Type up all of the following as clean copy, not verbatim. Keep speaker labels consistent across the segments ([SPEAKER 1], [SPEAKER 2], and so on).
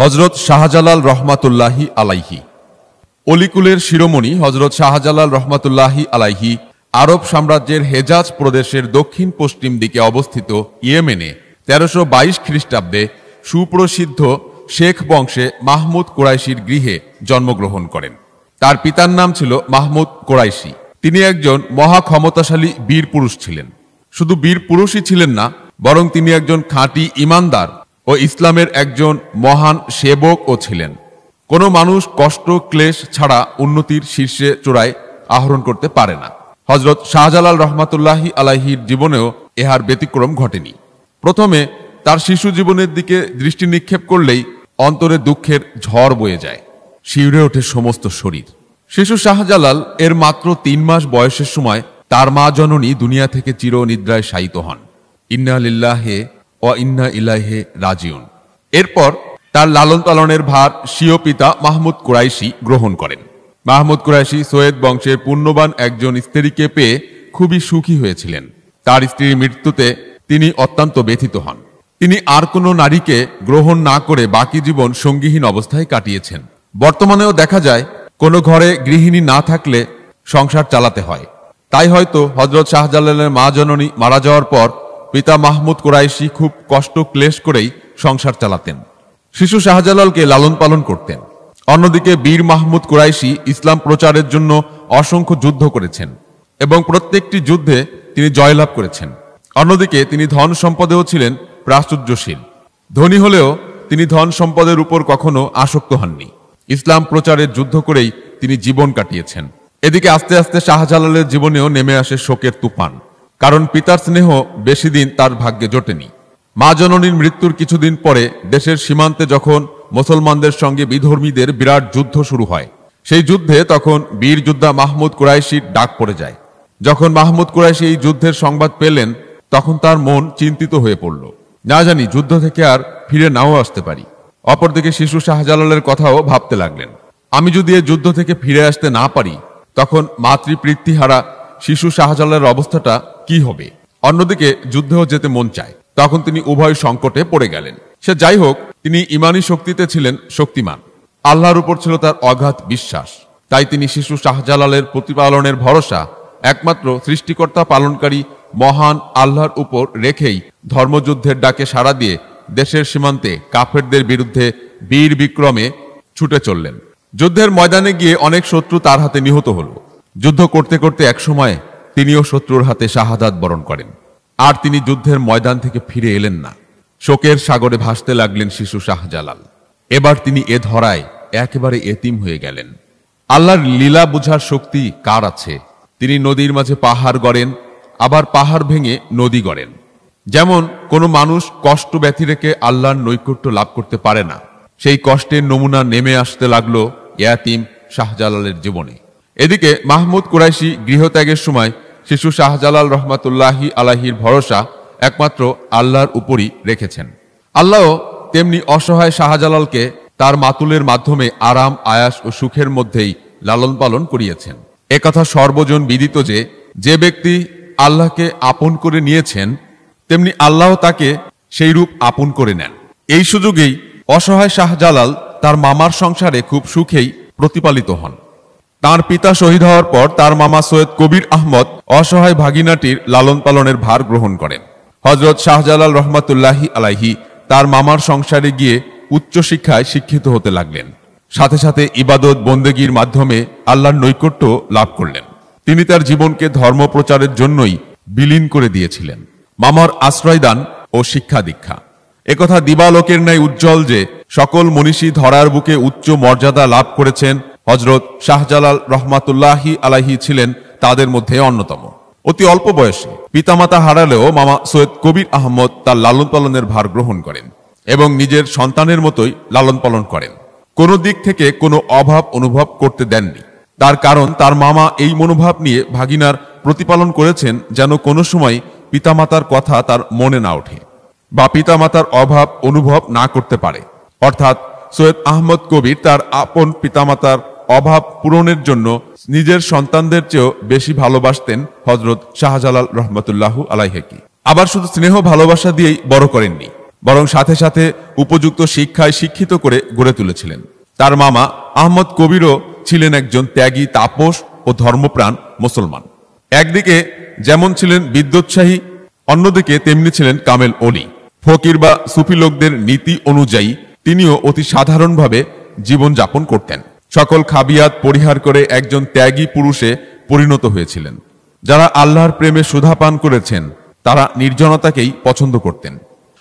[SPEAKER 1] হযরত শাহজালাল রহমাতুল্লাহি আলাইহি। অলিকুলের শিরোমণি হযরত শাহজালাল রহমাতুল্লাহি আলাইহি আরব সাম্রাজ্যের হেজাজ প্রদেশের দক্ষিণ পশ্চিম দিকে অবস্থিত ইয়েমেনে 1322 খ্রিস্টাব্দে সুপ্রসিদ্ধ শেখ বংশে মাহমুদ কুরাইশির গৃহে জন্মগ্রহণ করেন। তার পিতার নাম ছিল মাহমুদ কুরাইশি। তিনি একজন মহা ক্ষমতাশালী বীর পুরুষ ছিলেন। শুধু বীর পুরুষই ছিলেন না, বরং তিনি একজন খাঁটি ঈমানদার ও ইসলামের একজন মহান সেবকও ছিলেন। কোনো মানুষ কষ্ট ক্লেশ ছাড়া উন্নতির শীর্ষে চূড়ায় আহরণ করতে পারে না। হযরত শাহজালাল রহমাতুল্লাহি আলাইহির জীবনেও এহার ব্যতিক্রম ঘটেনি। প্রথমে তার শিশু জীবনের দিকে দৃষ্টি নিক্ষেপ করলেই অন্তরে দুঃখের ঝড় বয়ে যায়, শিউরে ওঠে সমস্ত শরীর। শিশু শাহজালাল এর মাত্র 3 মাস বয়সের সময় তার মা জননী দুনিয়া থেকে চিরনিদ্রায় শায়িত হন। ইন্না লিল্লাহি ওয়া ইন্না ইলাইহি রাজিউন। এরপর তার লালন পালনের ভার স্বীয় পিতা মাহমুদ কুরাইশি গ্রহণ করেন। মাহমুদ কুরাইশি সৈয়দ বংশের পুণ্যবান একজন স্ত্রীকে পেয়ে খুবই সুখী হয়েছিলেন। তার স্ত্রীর মৃত্যুতে তিনি অত্যন্ত ব্যথিত হন। তিনি আর কোনো নারীকে গ্রহণ না করে বাকি জীবন সঙ্গীহীন অবস্থায় কাটিয়েছেন। বর্তমানেও দেখা যায় কোনো ঘরে গৃহিণী না থাকলে সংসার চালাতে হয়। তাই হয়তো হযরত শাহজালালের মা জননী মারা যাওয়ার পর পিতা মাহমুদ কুরাইশি খুব কষ্ট ক্লেশ করেই সংসার চালাতেন। শিশু শাহজালালকে লালন পালন করতেন। অন্যদিকে বীর মাহমুদ কুরাইশি ইসলাম প্রচারের জন্য অসংখ্য যুদ্ধ করেছেন এবং প্রত্যেকটি যুদ্ধে তিনি জয়লাভ করেছেন। অন্যদিকে তিনি ধন সম্পদেও ছিলেন প্রাচুর্যশীল। ধনী হলেও তিনি ধন সম্পদের উপর কখনো আসক্ত হননি। ইসলাম প্রচারের যুদ্ধ করেই তিনি জীবন কাটিয়েছেন। এদিকে আস্তে আস্তে শাহজালালের জীবনেও নেমে আসে শোকের তুফান, কারণ পিতার স্নেহ বেশি দিন তার ভাগ্যে জোটেনি। মা জননীর মৃত্যুর কিছুদিন পরে দেশের সীমান্তে যখন মুসলমানদের সঙ্গে বিধর্মীদের বিরাট যুদ্ধ শুরু হয়, সেই যুদ্ধে তখন বীর যোদ্ধা মাহমুদ কুরাইশির ডাক পড়ে যায়। যখন মাহমুদ কুরাইশি এই যুদ্ধের সংবাদ পেলেন, তখন তার মন চিন্তিত হয়ে পড়ল। না জানি যুদ্ধ থেকে আর ফিরে নাও আসতে পারি। অপরদিকে শিশু শাহজালালের কথাও ভাবতে লাগলেন, আমি যদি এই যুদ্ধ থেকে ফিরে আসতে না পারি, তখন মাতৃপ্রীতিহারা শিশু শাহজালালের অবস্থাটা কি হবে। অন্যদিকে যুদ্ধেও যেতে মন চায়। তখন তিনি উভয় সংকটে পড়ে গেলেন। সে যাই হোক, তিনি ইমানি শক্তিতে ছিলেন শক্তিমান। আল্লাহর উপর ছিল তার অগাধ বিশ্বাস। তাই তিনি শিশু শাহজালালের প্রতিপালনের ভরসা একমাত্র সৃষ্টিকর্তা পালনকারী মহান আল্লাহর উপর রেখেই ধর্মযুদ্ধের ডাকে সাড়া দিয়ে দেশের সীমান্তে কাফেরদের বিরুদ্ধে বীর বিক্রমে ছুটে চললেন। যুদ্ধের ময়দানে গিয়ে অনেক শত্রু তার হাতে নিহত হল। যুদ্ধ করতে করতে একসময় তিনিও শত্রুর হাতে শাহাদাত বরণ করেন। আর তিনি যুদ্ধের ময়দান থেকে ফিরে এলেন না। শোকের সাগরে ভাসতে লাগলেন শিশু শাহজালাল। এবার তিনি এ ধরায় একেবারে এতিম হয়ে গেলেন। আল্লাহর লীলা বুঝার শক্তি কার আছে? তিনি নদীর মাঝে পাহাড় গড়েন, আবার পাহাড় ভেঙে নদী গড়েন। যেমন কোনো মানুষ কষ্ট ব্যথি রেখে আল্লাহর নৈকট্য লাভ করতে পারে না, সেই কষ্টের নমুনা নেমে আসতে লাগলো এতিম শাহজালালের জীবনে। এদিকে মাহমুদ কুরাইশি গৃহত্যাগের সময় শিশু শাহজালাল রহমাতুল্লাহি আলাইহির ভরসা একমাত্র আল্লাহর উপরই রেখেছেন। আল্লাহ তেমনি অসহায় শাহজালালকে তার মাতুলের মাধ্যমে আরাম আয়াস ও সুখের মধ্যেই লালন পালন করিয়েছেন। একথা সর্বজন বিদিত যে, যে ব্যক্তি আল্লাহকে আপন করে নিয়েছেন, তেমনি আল্লাহ তাকে সেই রূপ আপন করে নেন। এই সুযোগেই অসহায় শাহজালাল তার মামার সংসারে খুব সুখেই প্রতিপালিত হন। তার পিতা শহীদ হওয়ার পর তার মামা সৈয়দ কবির আহমদ অসহায় ভাগিনাটির লালন পালনের ভার গ্রহণ করেন। হযরত শাহজালাল রহমাতুল্লাহি আলাইহি তার মামার সংসারে গিয়ে উচ্চ শিক্ষায় শিক্ষিত হতে লাগলেন। সাথে সাথে ইবাদত বন্দেগীর মাধ্যমে আল্লাহর নৈকট্য লাভ করলেন। তিনি তার জীবনকে ধর্ম প্রচারের জন্যই বিলীন করে দিয়েছিলেন। মামার আশ্রয়দান ও শিক্ষা দীক্ষা একথা দিবালোকের ন্যায় উজ্জ্বল যে, সকল মনীষী ধরার বুকে উচ্চ মর্যাদা লাভ করেছেন। হযরত শাহজালাল রহমাতুল্লাহি আলাইহি ছিলেন তাদের মধ্যে অন্যতম। অতি অল্প বয়সে পিতামাতা হারালেও মামা সৈয়দ কবির আহমদ তার লালন পালনের ভার গ্রহণ করেন এবং নিজের সন্তানের মতোই লালন পালন করেন। কোনো দিক থেকে কোনো অভাব অনুভব করতে দেননি। তার কারণ তার মামা এই মনোভাব নিয়ে ভাগিনার প্রতিপালন করেছেন যেন কোনো সময় পিতামাতার কথা তার মনে না ওঠে বা পিতামাতার অভাব অনুভব না করতে পারে। অর্থাৎ সৈয়দ আহমদ কবির তার আপন পিতামাতার অভাব পূরণের জন্য নিজের সন্তানদের চেয়েও বেশি ভালোবাসতেন হযরত শাহজালাল রহমাতুল্লাহু আলাইহিকে। আবার শুধু স্নেহ ভালোবাসা দিয়েই বড় করেননি, বরং সাথে সাথে উপযুক্ত শিক্ষায় শিক্ষিত করে গড়ে তুলেছিলেন। তার মামা আহমদ কবিরও ছিলেন একজন ত্যাগী, তাপস ও ধর্মপ্রাণ মুসলমান। একদিকে যেমন ছিলেন বিদ্যোৎসাহী, অন্যদিকে তেমনি ছিলেন কামেল অলি। ফকির বা সুফি লোকদের নীতি অনুযায়ী তিনিও অতি সাধারণভাবে জীবনযাপন করতেন। সকল খাবিয়াত পরিহার করে একজন ত্যাগী পুরুষে পরিণত হয়েছিলেন। যারা আল্লাহর প্রেমে সুধা পান করেছেন তারা নির্জনতাকেই পছন্দ করতেন।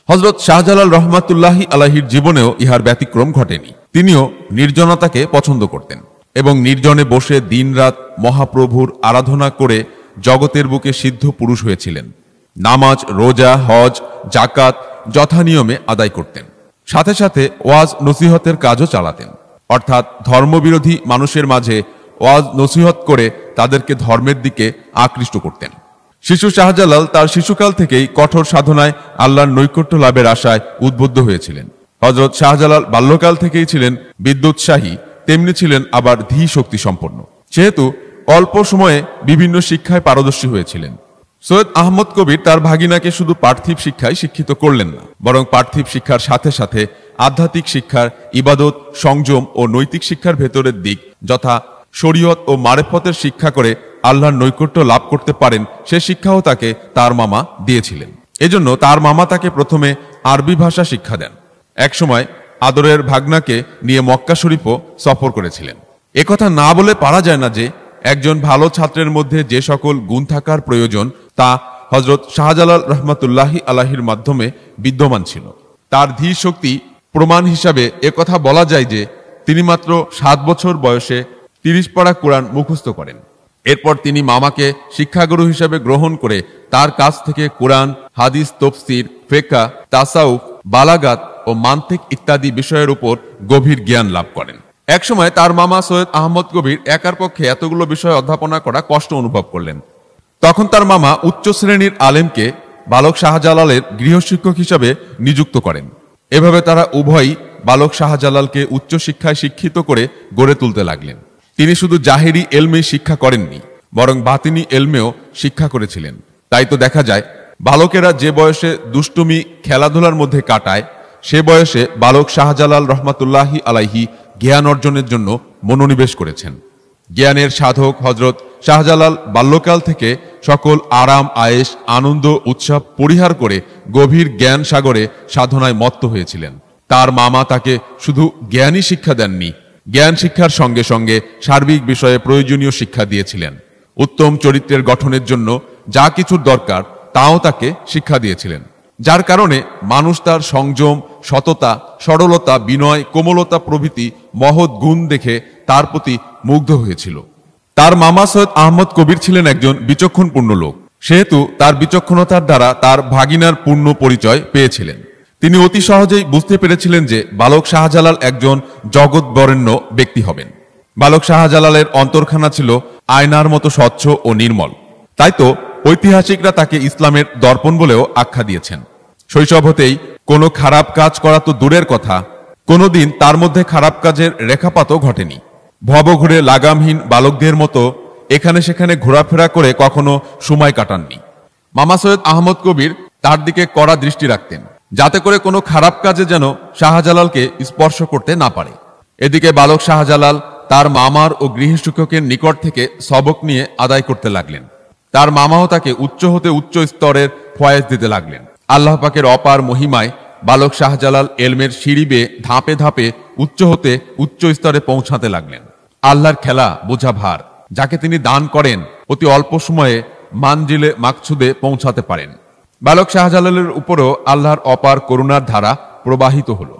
[SPEAKER 1] হযরত শাহজালাল রহমাতুল্লাহি আলাইহির জীবনেও ইহার ব্যতিক্রম ঘটেনি। তিনিও নির্জনতাকে পছন্দ করতেন এবং নির্জনে বসে দিনরাত মহাপ্রভুর আরাধনা করে জগতের বুকে সিদ্ধ পুরুষ হয়েছিলেন। নামাজ, রোজা, হজ, জাকাত যথানিয়মে আদায় করতেন। সাথে সাথে ওয়াজ নসিহতের কাজও চালাতেন, অর্থাৎ ধর্মবিরোধী মানুষের মাঝে ওয়াজ নসিহত করে তাদেরকে ধর্মের দিকে আকৃষ্ট করতেন। শিশু শাহজালাল তার শিশুকাল থেকেই কঠোর সাধনায় আল্লাহর নৈকট্য লাভের আশায় উদ্বুদ্ধ হয়েছিলেন। হযরত শাহজালাল বাল্যকাল থেকেই ছিলেন বিদ্যোৎসাহী, তেমনি ছিলেন আবার ধী শক্তি সম্পন্ন। সেহেতু অল্প সময়ে বিভিন্ন শিক্ষায় পারদর্শী হয়েছিলেন। সৈয়দ আহমদ কবির তার ভাগিনাকে শুধু পার্থিব শিক্ষায় শিক্ষিত করলেন না, বরং পার্থিব শিক্ষার সাথে সাথে আধ্যাত্মিক শিক্ষার, ইবাদত, সংযম ও নৈতিক শিক্ষার ভেতরের দিক যথা শরীয়ত ও মারেফতের শিক্ষা করে আল্লাহর নৈকট্য লাভ করতে পারেন সে শিক্ষাও তাকে তার মামা দিয়েছিলেন। এজন্য তার মামা তাকে প্রথমে আরবি ভাষা শিক্ষা দেন। একসময় আদরের ভাগনাকে নিয়ে মক্কা শরীফও সফর করেছিলেন। একথা না বলে পারা যায় না যে একজন ভালো ছাত্রের মধ্যে যে সকল গুণ থাকার প্রয়োজন তা হযরত শাহজালাল রহমাতুল্লাহি আলাইহির মাধ্যমে বিদ্যমান ছিল। তার ধীর শক্তি প্রমাণ হিসাবে একথা বলা যায় যে তিনি মাত্র 7 বছর বয়সে 30 পারা কোরআন মুখস্থ করেন। এরপর তিনি মামাকে শিক্ষাগুরু হিসেবে গ্রহণ করে তার কাছ থেকে কোরআন, হাদিস, তফসির, ফিকহ, তাসাউফ, বালাগাত ও মান্তিক ইত্যাদি বিষয়ের উপর গভীর জ্ঞান লাভ করেন। একসময় তার মামা সৈয়দ আহমদ কবির একার পক্ষে এতগুলো বিষয় অধ্যাপনা করা কষ্ট অনুভব করলেন। তখন তার মামা উচ্চ শ্রেণীর আলেমকে বালক শাহজালালের গৃহশিক্ষক হিসাবে নিযুক্ত করেন। এভাবে তারা উভয়ই বালক শাহজালালকে উচ্চশিক্ষায় শিক্ষিত করে গড়ে তুলতে লাগলেন। তিনি শুধু জাহেরি এলমে শিক্ষা করেননি, বরং বাতিনি এলমেও শিক্ষা করেছিলেন। তাই তো দেখা যায় বালকেরা যে বয়সে দুষ্টুমি খেলাধুলার মধ্যে কাটায় সে বয়সে বালক শাহজালাল রহমাতুল্লাহি আলাইহি জ্ঞান অর্জনের জন্য মনোনিবেশ করেছেন। জ্ঞানের সাধক হযরত শাহজালাল বাল্যকাল থেকে সকল আরাম, আয়েশ, আনন্দ, উৎসব পরিহার করে গভীর জ্ঞান সাগরে সাধনায় মত্ত হয়েছিলেন। তার মামা তাকে শুধু জ্ঞানই শিক্ষা দেননি, জ্ঞান শিক্ষার সঙ্গে সঙ্গে সার্বিক বিষয়ে প্রয়োজনীয় শিক্ষা দিয়েছিলেন। উত্তম চরিত্রের গঠনের জন্য যা কিছুর দরকার তাও তাকে শিক্ষা দিয়েছিলেন, যার কারণে মানুষ তার সংযম, সততা, সরলতা, বিনয়, কোমলতা প্রভৃতি মহৎ গুণ দেখে তার প্রতি মুগ্ধ হয়েছিল। তার মামা সৈয়দ আহমদ কবির ছিলেন একজন বিচক্ষণপূর্ণ লোক, সেহেতু তার বিচক্ষণতার দ্বারা তার ভাগিনার পূর্ণ পরিচয় পেয়েছিলেন। তিনি অতি সহজেই বুঝতে পেরেছিলেন যে বালক শাহজালাল একজন জগৎ বরেণ্য ব্যক্তি হবেন। বালক শাহজালালের অন্তরখানা ছিল আয়নার মতো স্বচ্ছ ও নির্মল। তাই তো ঐতিহাসিকরা তাকে ইসলামের দর্পণ বলেও আখ্যা দিয়েছেন। শৈশব হতেই কোনো খারাপ কাজ করা তো দূরের কথা, কোনোদিন তার মধ্যে খারাপ কাজের রেখাপাতও ঘটেনি। ভবঘুরে লাগামহীন বালকদের মতো এখানে সেখানে ঘোরাফেরা করে কখনো সময় কাটাননি। মামা সৈয়দ আহমদ কবির তার দিকে কড়া দৃষ্টি রাখতেন, যাতে করে কোনো খারাপ কাজে যেন শাহজালালকে স্পর্শ করতে না পারে। এদিকে বালক শাহজালাল তার মামার ও গৃহশিক্ষকের নিকট থেকে সবক নিয়ে আদায় করতে লাগলেন। তার মামাও তাকে উচ্চ হতে উচ্চ স্তরের ফয়েজ দিতে লাগলেন। আল্লাহ পাকের অপার মহিমায় বালক শাহজালাল এলমের সিঁড়ি বেয়ে ধাপে ধাপে উচ্চ হতে উচ্চ স্তরে পৌঁছাতে লাগলেন। আল্লাহর খেলা বোঝা ভার, যাকে তিনি দান করেন অতি অল্প সময়ে মানজিলে মাকসুদে পৌঁছাতে পারেন। বালক শাহজালালের উপরও আল্লাহর অপার করুণার ধারা প্রবাহিত হল,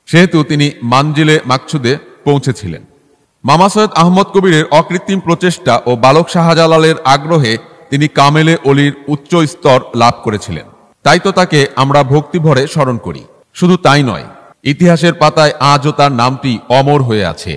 [SPEAKER 1] সেহেতু তিনি মানজিলে মাকসুদে পৌঁছেছিলেন। মামা সৈয়দ আহমদ কবিরের অকৃত্রিম প্রচেষ্টা ও বালক শাহজালালের আগ্রহে তিনি কামেলে অলির উচ্চ স্তর লাভ করেছিলেন। তাই তো তাকে আমরা ভক্তি ভরে স্মরণ করি। শুধু তাই নয়, ইতিহাসের পাতায় আজও তার নামটি অমর হয়ে আছে।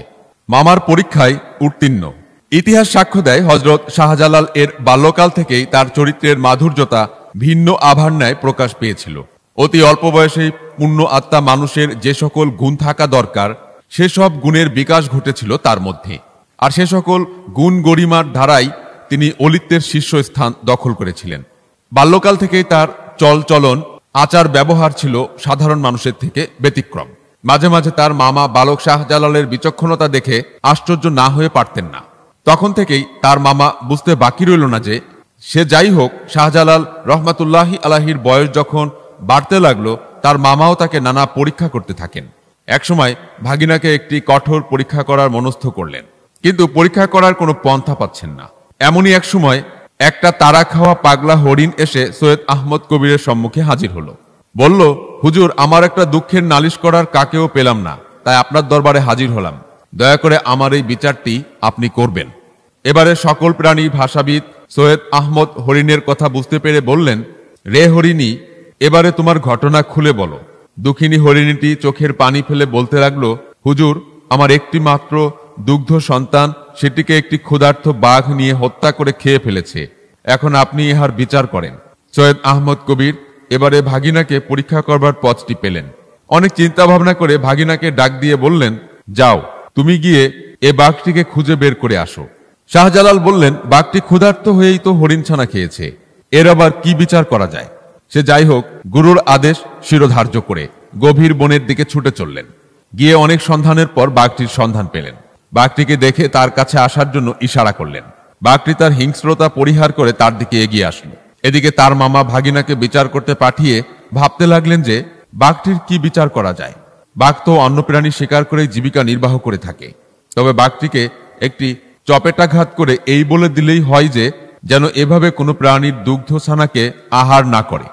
[SPEAKER 1] মামার পরীক্ষায় উত্তীর্ণ। ইতিহাস সাক্ষ্য দেয় হযরত শাহজালাল এর বাল্যকাল থেকেই তার চরিত্রের মাধুর্যতা ভিন্ন আভার ন্যায় প্রকাশ পেয়েছিল। অতি অল্প বয়সেই পূর্ণ আত্মা মানুষের যে সকল গুণ থাকা দরকার সেসব গুণের বিকাশ ঘটেছিল তার মধ্যে। আর সে সকল গুণ গরিমার ধারাই তিনি অলিত্বের শীর্ষস্থান দখল করেছিলেন। বাল্যকাল থেকেই তার চলচলন, আচার ব্যবহার ছিল সাধারণ মানুষের থেকে ব্যতিক্রম। মাঝে মাঝে তার মামা বালক শাহজালালের বিচক্ষণতা দেখে আশ্চর্য না হয়ে পারতেন না। তখন থেকেই তার মামা বুঝতে বাকি রইল না যে সে যাই হোক, শাহজালাল রহমাতুল্লাহি আলাইহির বয়স যখন বাড়তে লাগলো, তার মামাও তাকে নানা পরীক্ষা করতে থাকেন। একসময় ভাগিনাকে একটি কঠোর পরীক্ষা করার মনস্থ করলেন, কিন্তু পরীক্ষা করার কোনো পন্থা পাচ্ছেন না। এমনই এক সময় একটা তারা খাওয়া পাগলা হরিণ এসে সৈয়দ আহমদ কবিরের সম্মুখে হাজির হলো। বলল, হুজুর, আমার একটা দুঃখের নালিশ করার কাকেও পেলাম না, তাই আপনার দরবারে হাজির হলাম। দয়া করে আমার এই বিচারটি আপনি করবেন। এবারে সকল প্রাণী ভাষাবিদ সৈয়দ আহমদ হরিণের কথা বুঝতে পেরে বললেন, রে হরিণী, এবারে তোমার ঘটনা খুলে বলো। দুঃখিনী হরিণীটি চোখের পানি ফেলে বলতে লাগলো, হুজুর, আমার একটি মাত্র দুগ্ধ সন্তান, সেটিকে একটি ক্ষুধার্ত বাঘ নিয়ে হত্যা করে খেয়ে ফেলেছে। এখন আপনি ইহার বিচার করেন। সৈয়দ আহমদ কবির এবারে ভাগিনাকে পরীক্ষা করবার পথটি পেলেন। অনেক চিন্তা ভাবনা করে ভাগিনাকে ডাক দিয়ে বললেন, যাও, তুমি গিয়ে এ বাঘটিকে খুঁজে বের করে আসো। শাহজালাল বললেন, বাঘটি ক্ষুধার্ত হয়েই তো হরিণছানা খেয়েছে, এর আবার কি বিচার করা যায়? সে যাই হোক, গুরুর আদেশ শিরোধার্য করে গভীর বনের দিকে ছুটে চললেন। গিয়ে অনেক সন্ধানের পর বাঘটির সন্ধান পেলেন। বাঘটিকে দেখে তার কাছে আসার জন্য ইশারা করলেন। বাঘটি তার হিংস্রতা পরিহার করে তার দিকে এগিয়ে আসলো। এদিকে তার মামা ভাগিনাকে বিচার করতে পাঠিয়ে ভাবতে লাগলেন যে বাঘটির কি বিচার করা যায়। বাঘ তো অন্য প্রাণী শিকার করে জীবিকা নির্বাহ করে থাকে, তবে বাঘটিকে একটি চপেটাঘাত করে এই বলে দিলেই হয় যে যেন এভাবে কোনো প্রাণীর দুগ্ধ ছানাকে আহার না করে।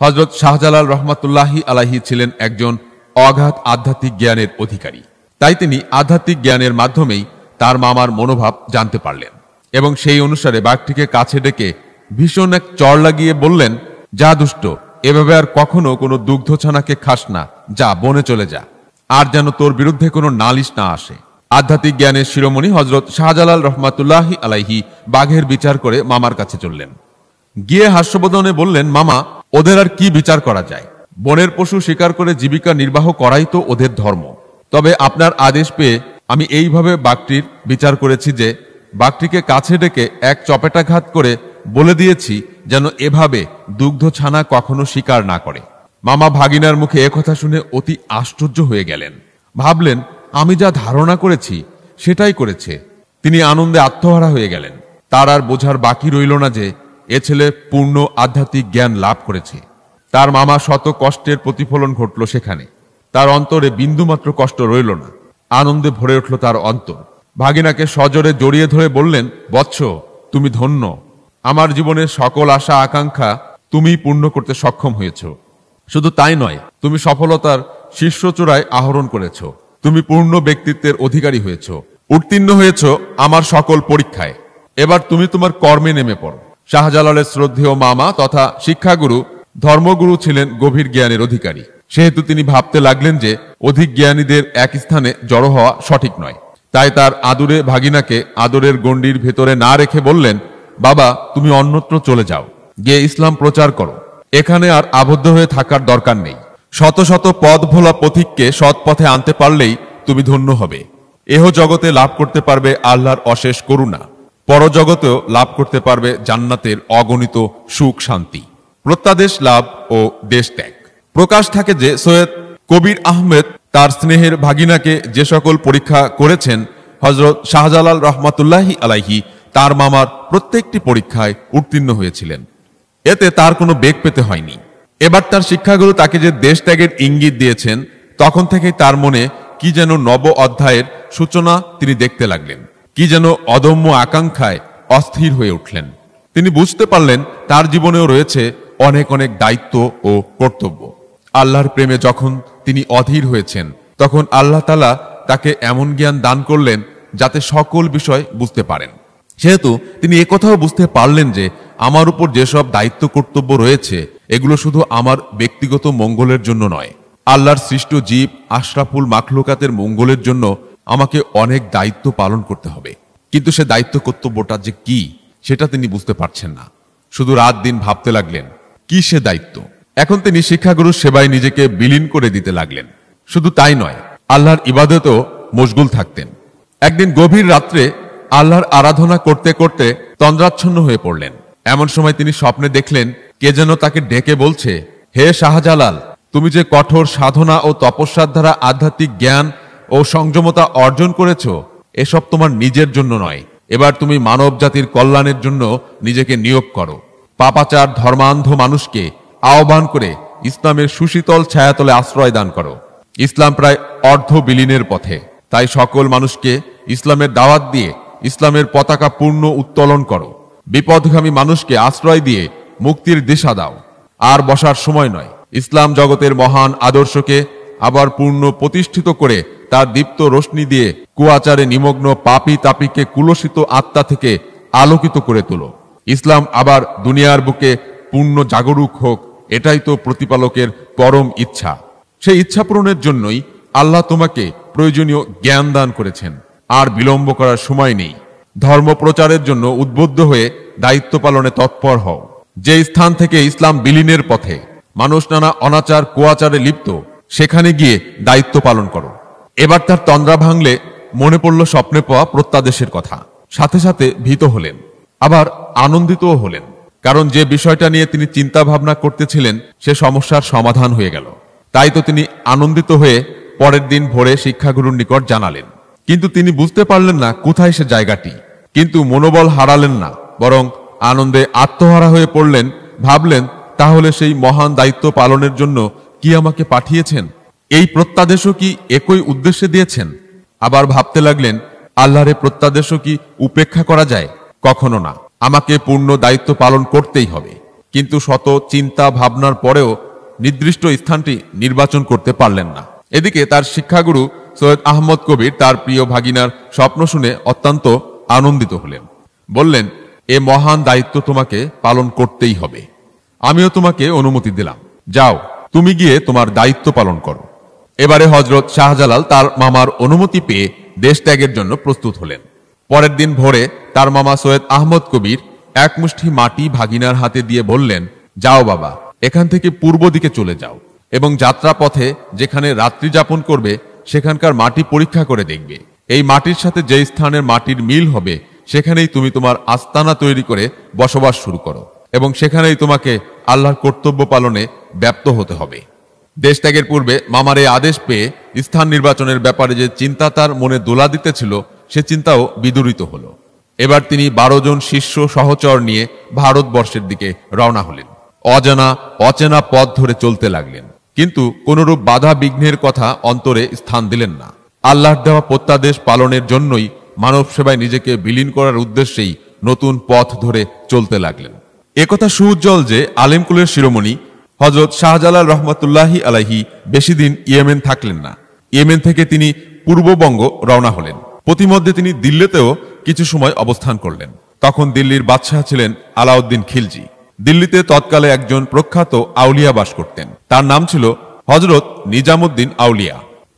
[SPEAKER 1] হযরত শাহজালাল রহমাতুল্লাহি আলাইহি ছিলেন একজন অগাধ আধ্যাত্মিক জ্ঞানের অধিকারী। তাই তিনি আধ্যাত্মিক জ্ঞানের মাধ্যমেই তার মামার মনোভাব জানতে পারলেন এবং সেই অনুসারে বাঘটিকে কাছে ডেকে ভীষণ এক চড় লাগিয়ে বললেন, যা দুষ্ট, এভাবে আর কখনো কোনো দুগ্ধ ছানাকে খাস না, যা বনে চলে যা, আর যেন তোর বিরুদ্ধে কোনো নালিশ না আসে। আধ্যাত্মিক জ্ঞানের শিরোমণি হযরত শাহজালাল রহমাতুল্লাহি আলাইহি বাঘের বিচার করে মামার কাছে চললেন। গিয়ে হাস্যবোধনে বললেন, মামা, ওদের আর কি বিচার করা যায়? বনের পশু শিকার করে জীবিকা নির্বাহ করাই তো ওদের ধর্ম। তবে আপনার আদেশ পেয়ে আমি এইভাবে বাঘটির বিচার করেছি যে বাঘটিকে কাছে ডেকে এক চপেটাঘাত করে বলে দিয়েছি যেন এভাবে দুগ্ধ ছানা কখনো শিকার না করে। মামা ভাগিনার মুখে একথা শুনে অতি আশ্চর্য হয়ে গেলেন। ভাবলেন, আমি যা ধারণা করেছি সেটাই করেছে। তিনি আনন্দে আত্মহারা হয়ে গেলেন। তার আর বোঝার বাকি রইল না যে এ ছেলে পূর্ণ আধ্যাত্মিক জ্ঞান লাভ করেছে। তার মামা শত কষ্টের প্রতিফলন ঘটল সেখানে। তার অন্তরে বিন্দুমাত্র কষ্ট রইল না। আনন্দে ভরে উঠল তার অন্তর। ভাগিনাকে সজোরে জড়িয়ে ধরে বললেন, বৎস, তুমি ধন্য। আমার জীবনের সকল আশা আকাঙ্ক্ষা তুমি পূর্ণ করতে সক্ষম হয়েছ। শুধু তাই নয়, তুমি সফলতার শীর্ষচূড়ায় আহরণ করেছ। তুমি পূর্ণ ব্যক্তিত্বের অধিকারী হয়েছ, উত্তীর্ণ হয়েছ আমার সকল পরীক্ষায়। এবার তুমি তোমার কর্মে নেমে পড়ো। শাহজালালের শ্রদ্ধেয় মামা তথা শিক্ষাগুরু ধর্মগুরু ছিলেন গভীর জ্ঞানের অধিকারী। সেহেতু তিনি ভাবতে লাগলেন যে অধিক জ্ঞানীদের এক স্থানে জড়ো হওয়া সঠিক নয়। তাই তার আদুরে ভাগিনাকে আদরের গণ্ডির ভেতরে না রেখে বললেন, বাবা, তুমি অন্যত্র চলে যাও, গিয়ে ইসলাম প্রচার করো। এখানে আর আবদ্ধ হয়ে থাকার দরকার নেই। শত শত পথ ভোলা পথিককে সৎ পথে আনতে পারলেই তুমি ধন্য হবে। এহ জগতে লাভ করতে পারবে আল্লাহর অশেষ করুণা, পরজগতেও লাভ করতে পারবে জান্নাতের অগণিত সুখ শান্তি, প্রত্যাদেশ লাভ ও দেশ ত্যাগ। প্রকাশ থাকে যে সৈয়দ কবির আহমেদ তার স্নেহের ভাগিনাকে যে সকল পরীক্ষা করেছেন, হযরত শাহজালাল রহমাতুল্লাহি আলাইহি তার মামার প্রত্যেকটি পরীক্ষায় উত্তীর্ণ হয়েছিলেন। এতে তার কোনো বেগ পেতে হয়নি। এবার তার শিক্ষাগুরু তাকে যে দেশ ত্যাগের ইঙ্গিত দিয়েছেন, তখন থেকেই তার মনে কি যেন নব অধ্যায়ের সূচনা তিনি দেখতে লাগলেন। কি যেন অদম্য আকাঙ্ক্ষায় অস্থির হয়ে উঠলেন। তিনি বুঝতে পারলেন তার জীবনেও রয়েছে অনেক অনেক দায়িত্ব ও কর্তব্য। আল্লাহর প্রেমে যখন তিনি অধীর হয়েছেন, তখন আল্লাহ তাআলা তাকে এমন জ্ঞান দান করলেন যাতে সকল বিষয় বুঝতে পারেন। সেহেতু তিনি একথাও বুঝতে পারলেন যে আমার উপর যেসব দায়িত্ব কর্তব্য রয়েছে, এগুলো শুধু আমার ব্যক্তিগত মঙ্গলের জন্য নয়, আল্লাহর সৃষ্ট জীব আশরাফুল মাখলুকাতের মঙ্গলের জন্য আমাকে অনেক দায়িত্ব পালন করতে হবে। কিন্তু সে দায়িত্ব কর্তব্যটা যে কি, সেটা তিনি বুঝতে পারছেন না। শুধু রাত দিন ভাবতে লাগলেন কি সে দায়িত্ব। এখন তিনি শিক্ষাগুরুর সেবায় নিজেকে বিলীন করে দিতে লাগলেন। শুধু তাই নয়, আল্লাহর ইবাদতেও মশগুল থাকতেন। একদিন গভীর রাত্রে আল্লাহর আরাধনা করতে করতে তন্দ্রাচ্ছন্ন হয়ে পড়লেন। এমন সময় তিনি স্বপ্নে দেখলেন কে যেন তাকে ডেকে বলছে, হে শাহজালাল, তুমি যে কঠোর সাধনা ও তপস্যার দ্বারা আধ্যাত্মিক জ্ঞান ও সংযমতা অর্জন করেছ, এসব তোমার নিজের জন্য নয়। এবার তুমি মানব জাতির কল্যাণের জন্য নিজেকে নিয়োগ করো। পাপাচার ধর্মান্ধ মানুষকে আহ্বান করে ইসলামের সুশীতল ছায়াতলে আশ্রয় দান করো। ইসলাম প্রায় অর্ধ বিলীনের পথে, তাই সকল মানুষকে ইসলামের দাওয়াত দিয়ে ইসলামের পতাকা পূর্ণ উত্তোলন করো। বিপদগামী মানুষকে আশ্রয় দিয়ে মুক্তির দিশা দাও। আর বসার সময় নয়, ইসলাম জগতের মহান আদর্শকে আবার পূর্ণ প্রতিষ্ঠিত করে তার দীপ্ত রোশনি দিয়ে কুয়াচারে নিমগ্ন পাপী তাপিকে কুলসিত আত্মা থেকে আলোকিত করে তোলো। ইসলাম আবার দুনিয়ার বুকে পূর্ণ জাগরুক হোক, এটাই তো প্রতিপালকের পরম ইচ্ছা। সেই ইচ্ছা পূরণের জন্যই আল্লাহ তোমাকে প্রয়োজনীয় জ্ঞান দান করেছেন। আর বিলম্ব করার সময় নেই। ধর্ম প্রচারের জন্য উদ্বুদ্ধ হয়ে দায়িত্ব পালনে তৎপর হও। যে স্থান থেকে ইসলাম বিলীনের পথে মানুষ নানা অনাচার কুয়াচারে লিপ্ত, সেখানে গিয়ে দায়িত্ব পালন করো। এবার তার তন্দ্রা ভাঙলে মনে পড়ল স্বপ্নে পাওয়া প্রত্যাদেশের কথা। সাথে সাথে ভীত হলেন, আবার আনন্দিতও হলেন, কারণ যে বিষয়টা নিয়ে তিনি চিন্তা ভাবনা করতেছিলেন সে সমস্যার সমাধান হয়ে গেল। তাই তো তিনি আনন্দিত হয়ে পরের দিন ভোরে শিক্ষাগুরুর নিকট জানালেন। কিন্তু তিনি বুঝতে পারলেন না কোথায় সে জায়গাটি। কিন্তু মনোবল হারালেন না, বরং আনন্দে আত্মহারা হয়ে পড়লেন। ভাবলেন, তাহলে সেই মহান দায়িত্ব পালনের জন্য কি আমাকে পাঠিয়েছেন? এই প্রত্যাদেশও কি একই উদ্দেশ্যে দিয়েছেন? আবার ভাবতে লাগলেন, আল্লাহর প্রত্যাদেশও কি উপেক্ষা করা যায়? কখনো না, আমাকে পূর্ণ দায়িত্ব পালন করতেই হবে। কিন্তু শত চিন্তা ভাবনার পরেও নির্দিষ্ট স্থানটি নির্বাচন করতে পারলেন না। এদিকে তার শিক্ষাগুরু সৈয়দ আহমদ কবির তার প্রিয় ভাগিনার স্বপ্ন শুনে অত্যন্ত আনন্দিত হলেন। বললেন, এ মহান দায়িত্ব তোমাকে পালন করতেই হবে। আমিও তোমাকে অনুমতি দিলাম, যাও তুমি গিয়ে তোমার দায়িত্ব পালন করো। এবারে হযরত শাহজালাল তার মামার অনুমতি পেয়ে দেশ ত্যাগের জন্য প্রস্তুত হলেন। পরের দিন ভোরে তার মামা সৈয়দ আহমদ কবির এক মুষ্টি মাটি ভাগিনার হাতে দিয়ে বললেন, যাও বাবা, এখান থেকে পূর্ব দিকে চলে যাও এবং যাত্রা পথে যেখানে রাত্রি যাপন করবে সেখানকার মাটি পরীক্ষা করে দেখবে। এই মাটির সাথে যে স্থানের মাটির মিল হবে সেখানেই তুমি তোমার আস্তানা তৈরি করে বসবাস শুরু করো এবং সেখানেই তোমাকে আল্লাহর কর্তব্য পালনে ব্যপ্ত হতে হবে। দেশ ত্যাগের পূর্বে মামার এই আদেশ পেয়ে স্থান নির্বাচনের ব্যাপারে যে চিন্তা তার মনে দোলা দিতেছিল সে চিন্তাও বিদূরিত হল। এবার তিনি 12 জন শিষ্য সহচর নিয়ে ভারতবর্ষের দিকে রওনা হলেন। অজানা অচেনা পথ ধরে চলতে লাগলেন, কিন্তু কোনরূপ বাধা বিঘ্নের কথা অন্তরে স্থান দিলেন না। আল্লাহর দেওয়া প্রত্যাদেশ পালনের জন্যই মানব সেবায় নিজেকে বিলীন করার উদ্দেশ্যেই নতুন পথ ধরে চলতে লাগলেন। একথা সুউজ্জ্বল যে আলেমকুলের শিরোমণি হযরত শাহজালাল রহমাতুল্লাহি আলাইহি বেশি দিন ইয়েমেন থাকলেন না। ইয়েমেন থেকে তিনি পূর্ববঙ্গ রওনা হলেন। প্রতিমধ্যে তিনি দিল্লিতেও কিছু সময় অবস্থান করলেন। তখন দিল্লির বাদশাহ ছিলেন আলাউদ্দিন খিলজি। দিল্লিতে তৎকালে একজন প্রখ্যাত আউলিয়া বাস করতেন। তার নাম ছিল হযরত নিজামুদ্দিন আউলিয়া।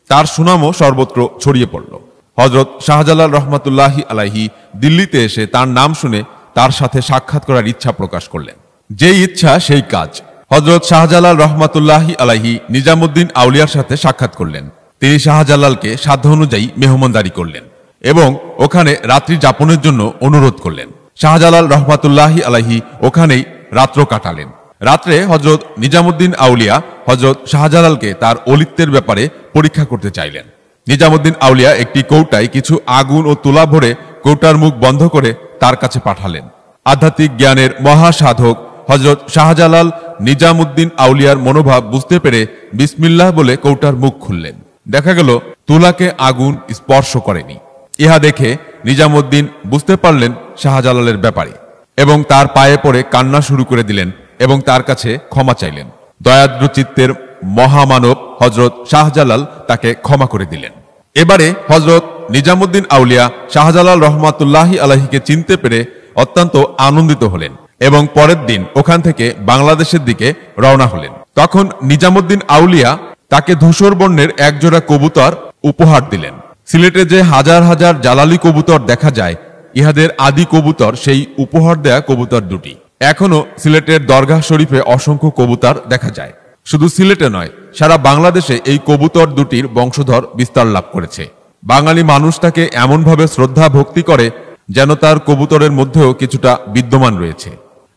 [SPEAKER 1] তার সুনামও সর্বত্র ছড়িয়ে পড়ল। হযরত শাহজালাল রহমাতুল্লাহি আলাইহি দিল্লিতে এসে তার নাম শুনে তার সাথে সাক্ষাৎ করার ইচ্ছা প্রকাশ করলেন। যেই ইচ্ছা সেই কাজ। হযরত শাহজালাল রহমাতুল্লাহি আলাইহি নিজামুদ্দিন আউলিয়ার সাথে সাক্ষাৎ করলেন। তিনি শাহজালালকে সাধ্য অনুযায়ী মেহমানদারি করলেন এবং ওখানে রাত্রি যাপনের জন্য অনুরোধ করলেন। শাহজালাল রহমাতুল্লাহি আলাইহি ওখানেই রাত্র কাটালেন। রাত্রে হযরত নিজামুদ্দিন আউলিয়া হযরত শাহজালালকে তার অলিত্বের ব্যাপারে পরীক্ষা করতে চাইলেন। নিজামুদ্দিন আউলিয়া একটি কৌটায় কিছু আগুন ও তুলা ভরে কৌটার মুখ বন্ধ করে তার কাছে পাঠালেন। আধ্যাত্মিক জ্ঞানের মহাসাধক হযরত শাহজালাল নিজামুদ্দিন আউলিয়ার মনোভাব বুঝতে পেরে বিসমিল্লাহ বলে কৌটার মুখ খুললেন। দেখা গেল তুলাকে আগুন স্পর্শ করেনি। ইহা দেখে নিজামুদ্দিন বুঝতে পারলেন শাহজালালের ব্যাপারে এবং তার পায়ে পড়ে কান্না শুরু করে দিলেন এবং তার কাছে ক্ষমা চাইলেন। দয়াদ্র চিত্তের মহামানব হযরত শাহজালাল তাকে ক্ষমা করে দিলেন। এবারে হযরত নিজামুদ্দিন আউলিয়া শাহজালাল রহমাতুল্লাহি আলাইহিকে চিনতে পেরে অত্যন্ত আনন্দিত হলেন এবং পরের দিন ওখান থেকে বাংলাদেশের দিকে রওনা হলেন। তখন নিজামুদ্দিন আউলিয়া তাকে ধূসর বর্ণের একজোড়া কবুতর উপহার দিলেন। সিলেটে যে হাজার হাজার জালালি কবুতর দেখা যায়, ইহাদের আদি কবুতর সেই উপহার দেয়া কবুতর দুটি। এখনো সিলেটের দরগাহ শরীফে অসংখ্য কবুতর দেখা যায়। শুধু সিলেটে নয়, সারা বাংলাদেশে এই কবুতর দুটির বংশধর বিস্তার লাভ করেছে। বাঙালি মানুষ তাকে এমনভাবে শ্রদ্ধা ভক্তি করে যেন তার কবুতরের মধ্যেও কিছুটা বিদ্যমান রয়েছে।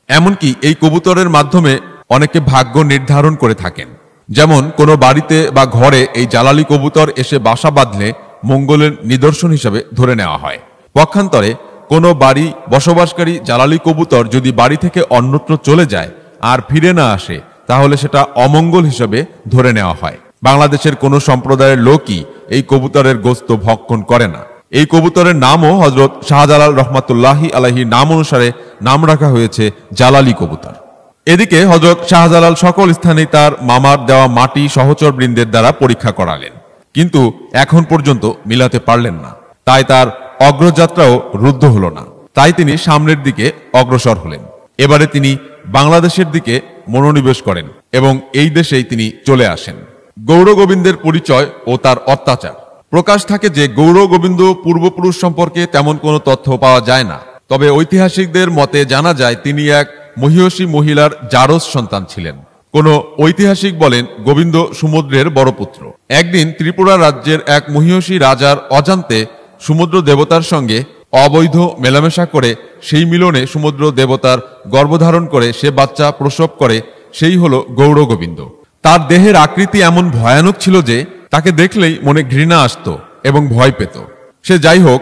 [SPEAKER 1] এমনকি এই কবুতরের মাধ্যমে অনেকে ভাগ্য নির্ধারণ করে থাকেন। যেমন কোনো বাড়িতে বা ঘরে এই জালালি কবুতর এসে বাসা বাঁধলে মঙ্গলের নিদর্শন হিসাবে ধরে নেওয়া হয়। পক্ষান্তরে কোনো বাড়ি বসবাসকারী জালালি কবুতর যদি বাড়ি থেকে অন্যত্র চলে যায় আর ফিরে না আসে, তাহলে সেটা অমঙ্গল হিসাবে ধরে নেওয়া হয়। বাংলাদেশের কোনো সম্প্রদায়ের লোকই এই কবুতরের গোস্ত ভক্ষণ করে না। এই কবুতরের নামও হযরত শাহজালাল রহমাতুল্লাহি আলাইহির নাম অনুসারে নাম রাখা হয়েছে জালালি কবুতর। এদিকে হযরত শাহজালাল সকল স্থানেই তার মামার দেওয়া মাটি সহচর বৃন্দের দ্বারা পরীক্ষা করালেন, কিন্তু এখন পর্যন্ত মিলাতে পারলেন না। তাই তার অগ্রযাত্রাও রুদ্ধ হল না। তাই তিনি সামনের দিকে অগ্রসর হলেন। এবারে তিনি বাংলাদেশের দিকে মনোনিবেশ করেন এবং এই দেশেই তিনি চলে আসেন। গৌর গোবিন্দের পরিচয় ও তার অত্যাচার। প্রকাশ থাকে যে গৌর গোবিন্দ পূর্বপুরুষ সম্পর্কে তেমন কোনো তথ্য পাওয়া যায় না। তবে ঐতিহাসিকদের মতে জানা যায় তিনি এক মহিষী মহিলার জারজ সন্তান ছিলেন। কোন ঐতিহাসিক বলেন গোবিন্দ সমুদ্রের বড় পুত্র। একদিন ত্রিপুরা রাজ্যের এক মহিষী রাজার অজান্তে সমুদ্র দেবতার সঙ্গে অবৈধ মেলামেশা করে সেই মিলনে সমুদ্র দেবতার গর্ভধারণ করে সে বাচ্চা প্রসব করে, সেই হলো গৌর গোবিন্দ। তার দেহের আকৃতি এমন ভয়ানক ছিল যে তাকে দেখলেই মনে ঘৃণা আসত এবং ভয় পেত। সে যাই হোক,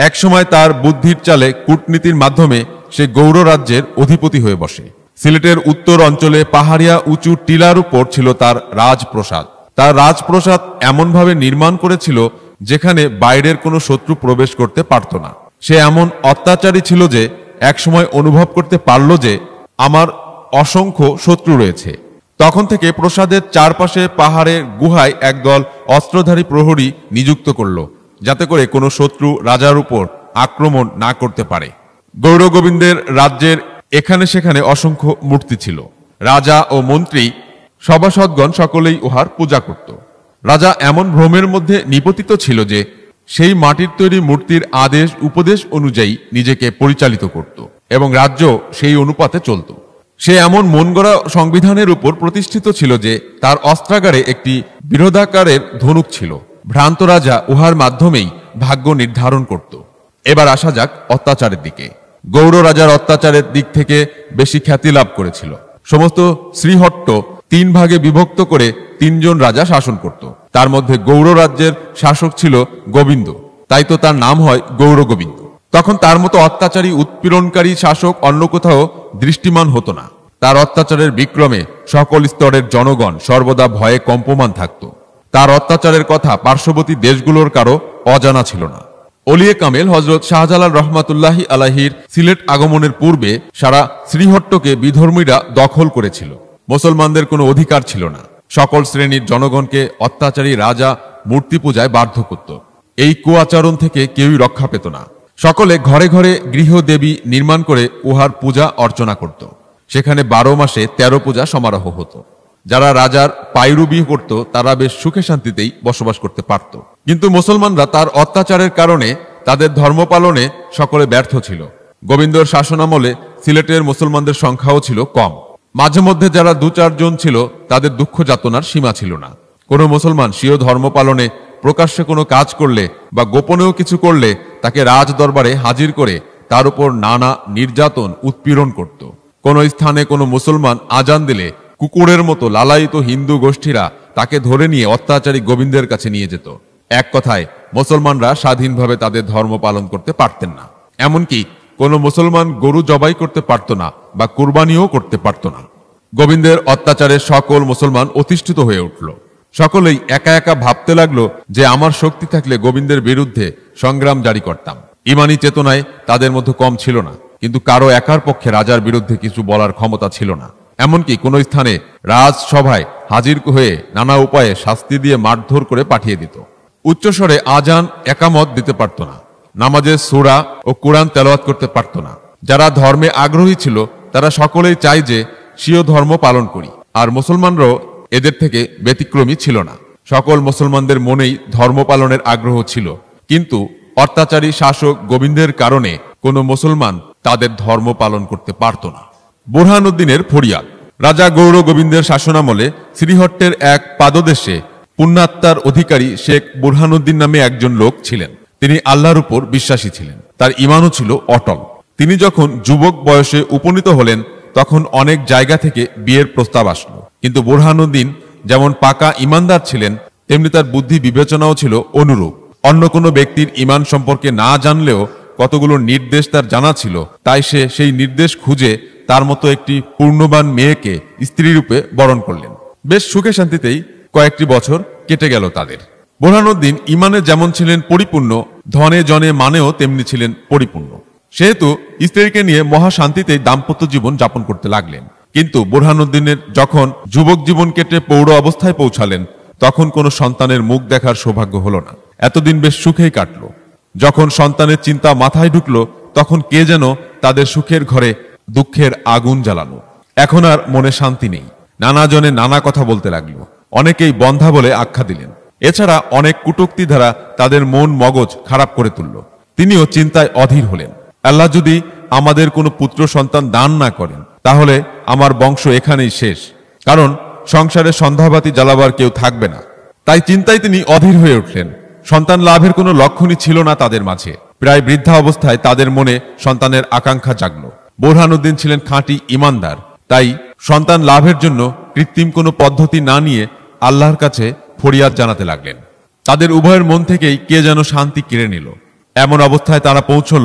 [SPEAKER 1] একসময় তার বুদ্ধির চালে কূটনীতির মাধ্যমে সে গৌর রাজ্যের অধিপতি হয়ে বসে। সিলেটের উত্তর অঞ্চলে পাহাড়িয়া উঁচু টিলার উপর ছিল তার রাজপ্রসাদ। তার রাজপ্রসাদ এমনভাবে নির্মাণ করেছিল যেখানে বাইরের কোনো শত্রু প্রবেশ করতে পারত না। সে এমন অত্যাচারী ছিল যে একসময় অনুভব করতে পারল যে আমার অসংখ্য শত্রু রয়েছে। তখন থেকে প্রাসাদের চারপাশে পাহাড়ের গুহায় একদল অস্ত্রধারী প্রহরী নিযুক্ত করল, যাতে করে কোনো শত্রু রাজার উপর আক্রমণ না করতে পারে। গৌর গোবিন্দের রাজ্যের এখানে সেখানে অসংখ্য মূর্তি ছিল। রাজা ও মন্ত্রী সভাসদগণ সকলেই উহার পূজা করত। রাজা এমন ভ্রমের মধ্যে নিপতিত ছিল যে সেই মাটির তৈরি মূর্তির আদেশ উপদেশ অনুযায়ী নিজেকে পরিচালিত করত এবং রাজ্য সেই অনুপাতে চলত। সে এমন মনগড়া সংবিধানের উপর প্রতিষ্ঠিত ছিল যে তার অস্ত্রাগারে একটি বৃহদাকারের ধনুক ছিল। ভ্রান্ত রাজা উহার মাধ্যমেই ভাগ্য নির্ধারণ করত। এবার আসা যাক অত্যাচারের দিকে। গৌর রাজার অত্যাচারের দিক থেকে বেশি খ্যাতি লাভ করেছিল। সমস্ত শ্রীহট্ট 3 ভাগে বিভক্ত করে 3 জন রাজা শাসন করত। তার মধ্যে গৌর রাজ্যের শাসক ছিল গোবিন্দ, তাই তো তার নাম হয় গৌর গোবিন্দ। তখন তার মতো অত্যাচারী উৎপীড়নকারী শাসক অন্য কোথাও দৃষ্টিমান হতো না। তার অত্যাচারের বিক্রমে সকল স্তরের জনগণ সর্বদা ভয়ে কম্পমান থাকত। তার অত্যাচারের কথা পার্শ্ববর্তী দেশগুলোর কারো অজানা ছিল না। ওলিয়ে কামেল হযরত শাহজালাল রহমাতুল্লাহি আলাইহির সিলেট আগমনের পূর্বে সারা শ্রীহট্টকে বিধর্মীরা দখল করেছিল। মুসলমানদের কোনো অধিকার ছিল না। সকল শ্রেণীর জনগণকে অত্যাচারী রাজা মূর্তি পূজায় বাধ্য করত। এই কুআচরণ থেকে কেউই রক্ষা পেত না। সকলে ঘরে ঘরে গৃহদেবী নির্মাণ করে উহার পূজা অর্চনা করত। সেখানে 12 মাসে 13 পূজা সমারোহ হতো। যারা রাজার পায়রুবি করত তারা বেশ সুখে শান্তিতেই বসবাস করতে পারত। কিন্তু মুসলমানরা তার অত্যাচারের কারণে তাদের ধর্ম পালনে সকলে ব্যর্থ ছিল। গোবিন্দর শাসনামলে সিলেটের মুসলমানদের সংখ্যাও ছিল কম। মাঝে মধ্যে যারা 2-4 জন ছিল তাদের দুঃখ যাতনার সীমা ছিল না। কোনো মুসলমান স্বীয় ধর্ম পালনে প্রকাশ্যে কোনো কাজ করলে বা গোপনেও কিছু করলে তাকে রাজ দরবারে হাজির করে তার উপর নানা নির্যাতন উৎপীড়ন করত। কোনো স্থানে কোনো মুসলমান আজান দিলে কুকুরের মতো লালায়িত হিন্দু গোষ্ঠীরা তাকে ধরে নিয়ে অত্যাচারী গোবিন্দের কাছে নিয়ে যেত। এক কথায় মুসলমানরা স্বাধীনভাবে তাদের ধর্ম পালন করতে পারতেন না। এমনকি কোনো মুসলমান গরু জবাই করতে পারত না বা কুরবানিও করতে পারত না। গোবিন্দের অত্যাচারে সকল মুসলমান অতিষ্ঠিত হয়ে উঠল। সকলেই একা একা ভাবতে লাগলো যে আমার শক্তি থাকলে গোবিন্দের বিরুদ্ধে সংগ্রাম জারি করতাম। ইমানি চেতনায় তাদের মধ্যে কম ছিল না, কিন্তু কারো একার পক্ষে রাজার বিরুদ্ধে কিছু বলার ক্ষমতা ছিল না। এমনকি কোন স্থানে রাজসভায় হাজির হয়ে নানা উপায়ে শাস্তি দিয়ে মারধর করে পাঠিয়ে দিত। উচ্চস্বরে আজান একামত দিতে পারত না। নামাজে সূরা ও কোরআন তেলাওয়াত করতে পারত না। যারা ধর্মে আগ্রহী ছিল তারা সকলেই চায় যে স্বীয় ধর্ম পালন করি, আর মুসলমানরাও এদের থেকে ব্যতিক্রমী ছিল না। সকল মুসলমানদের মনেই ধর্ম পালনের আগ্রহ ছিল, কিন্তু অত্যাচারী শাসক গোবিন্দের কারণে কোনো মুসলমান তাদের ধর্ম পালন করতে পারত না। বুরহানুদ্দিনের ফরিয়াদ। রাজা গৌর গোবিন্দের শাসনামলে শ্রীহট্টের এক পাদদেশে পুণ্যাত্মার অধিকারী শেখ বুরহানুদ্দিন নামে একজন লোক ছিলেন। তিনি আল্লাহর উপর বিশ্বাসী ছিলেন। তার ঈমানও ছিল অটল। তিনি যখন যুবক বয়সে উপনীত হলেন তখন অনেক জায়গা থেকে বিয়ের প্রস্তাব আসলো, কিন্তু বুরহানুদ্দিন যেমন পাকা ইমানদার ছিলেন, তেমনি তার বুদ্ধি বিবেচনাও ছিল অনুরূপ। অন্য কোনো ব্যক্তির ঈমান সম্পর্কে না জানলেও কতগুলো নির্দেশ তার জানা ছিল, তাই সে সেই নির্দেশ খুঁজে তার মতো একটি পূর্ণবান মেয়েকে স্ত্রী রূপে বরণ করলেন। বেশ সুখে শান্তিতেই কয়েকটি বছর কেটে গেল তাদের। বুরহানুদ্দিন ঈমানে যেমন ছিলেন পরিপূর্ণ, ধনে জনে মানেও তেমনি ছিলেন পরিপূর্ণ। সেহেতু স্ত্রীকে নিয়ে মহা শান্তিতেই দাম্পত্য জীবন যাপন করতে লাগলেন। কিন্তু বুরহানুদ্দিনের যখন যুবক জীবন কেটে প্রৌঢ় অবস্থায় পৌঁছালেন, তখন কোনো সন্তানের মুখ দেখার সৌভাগ্য হলো না। এতদিন বেশ সুখেই কাটল। যখন সন্তানের চিন্তা মাথায় ঢুকলো, তখন কে যেন তাদের সুখের ঘরে দুঃখের আগুন জ্বালালো। এখন আর মনে শান্তি নেই। নানা জনে নানা কথা বলতে লাগলো, অনেকেই বন্ধা বলে আখ্যা দিলেন। এছাড়া অনেক কটূক্তি দ্বারা তাদের মন মগজ খারাপ করে তুলল। তিনিও চিন্তায় অধীর হলেন, আল্লাহ যদি আমাদের কোনো পুত্র সন্তান দান না করেন, তাহলে আমার বংশ এখানেই শেষ, কারণ সংসারে সন্ধ্যাবাতি জ্বালাবার কেউ থাকবে না। তাই চিন্তায় তিনি অধীর হয়ে উঠলেন। সন্তান লাভের কোনো লক্ষণই ছিল না তাদের মাঝে। প্রায় বৃদ্ধা অবস্থায় তাদের মনে সন্তানের আকাঙ্ক্ষা জাগল। বুরহানুদ্দিন ছিলেন খাঁটি ইমানদার, তাই সন্তান লাভের জন্য কৃত্রিম কোনো পদ্ধতি না নিয়ে আল্লাহর কাছে ফরিয়াদ জানাতে লাগলেন। তাদের উভয়ের মন থেকেই কে যেন শান্তি কেড়ে নিল। এমন অবস্থায় তারা পৌঁছল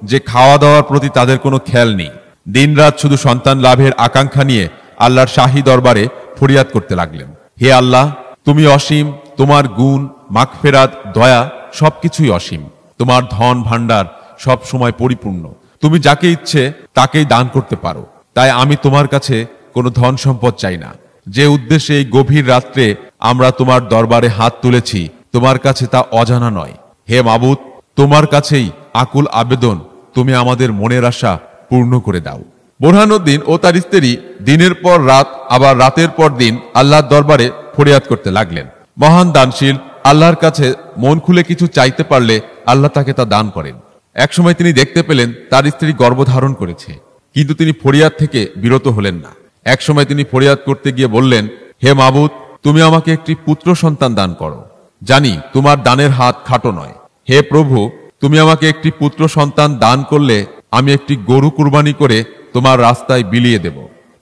[SPEAKER 1] যে খাওয়া দাওয়ার প্রতি তাদের কোনো খেয়াল নেই। দিনরাত শুধু সন্তান লাভের আকাঙ্ক্ষা নিয়ে আল্লাহর শাহী দরবারে ফরিয়াদ করতে লাগলেন। হে আল্লাহ, তুমি অসীম, তোমার গুণ, মাগফিরাত, দয়া সবকিছুই অসীম। তোমার ধন ভাণ্ডার সব সময় পরিপূর্ণ। তুমি যাকে ইচ্ছে তাকেই দান করতে পারো। তাই আমি তোমার কাছে কোনো ধন সম্পদ চাই না। যে উদ্দেশ্যে এই গভীর রাত্রে আমরা তোমার দরবারে হাত তুলেছি, তোমার কাছে তা অজানা নয়। হে মাবুদ, তোমার কাছেই আকুল আবেদন, তুমি আমাদের মনের আশা পূর্ণ করে দাও। বুরহানুদ্দিন ও তার স্ত্রী দিনের পর রাত, আবার রাতের পর দিন আল্লাহর দরবারে ফরিয়াদ করতে লাগলেন। মহান দানশীল আল্লাহর কাছে মন খুলে কিছু চাইতে পারলে আল্লাহ তাকে তা দান করেন। একসময় তিনি দেখতে পেলেন তার স্ত্রী গর্ভধারণ করেছে, কিন্তু তিনি ফরিয়াদ থেকে বিরত হলেন না। একসময় তিনি ফরিয়াদ করতে গিয়ে বললেন, হে মাবুদ, তুমি আমাকে একটি পুত্র সন্তান দান করো। জানি তোমার দানের হাত খাটো নয়। হে প্রভু, তুমি আমাকে একটি পুত্র সন্তান দান করলে আমি একটি গরু কুরবানি করে তোমার রাস্তায় বিলিয়ে দেব।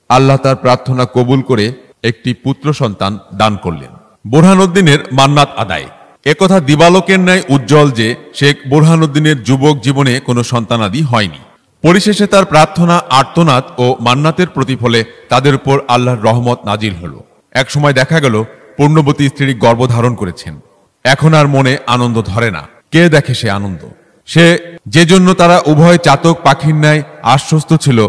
[SPEAKER 1] আল্লাহ তার প্রার্থনা কবুল করে একটি পুত্র সন্তান দান করলেন। বুরহানুদ্দিনের মান্নাত আদায়। একথা দিবালোকের ন্যায় উজ্জ্বল যে শেখ বুরহানুদ্দিনের যুবক জীবনে কোনো সন্তানাদি হয়নি। পরিশেষে তার প্রার্থনা, আর্তনাদ ও মান্নাতের প্রতিফলে তাদের উপর আল্লাহর রহমত নাজিল হল। একসময় দেখা গেল পূর্ণবতী স্ত্রী গর্ভধারণ করেছেন। এখন আর মনে আনন্দ ধরে না। কে দেখে সে আনন্দ? সে যে জন্য তারা উভয় চাতক পাখির ন্যায় আশ্বস্ত ছিল,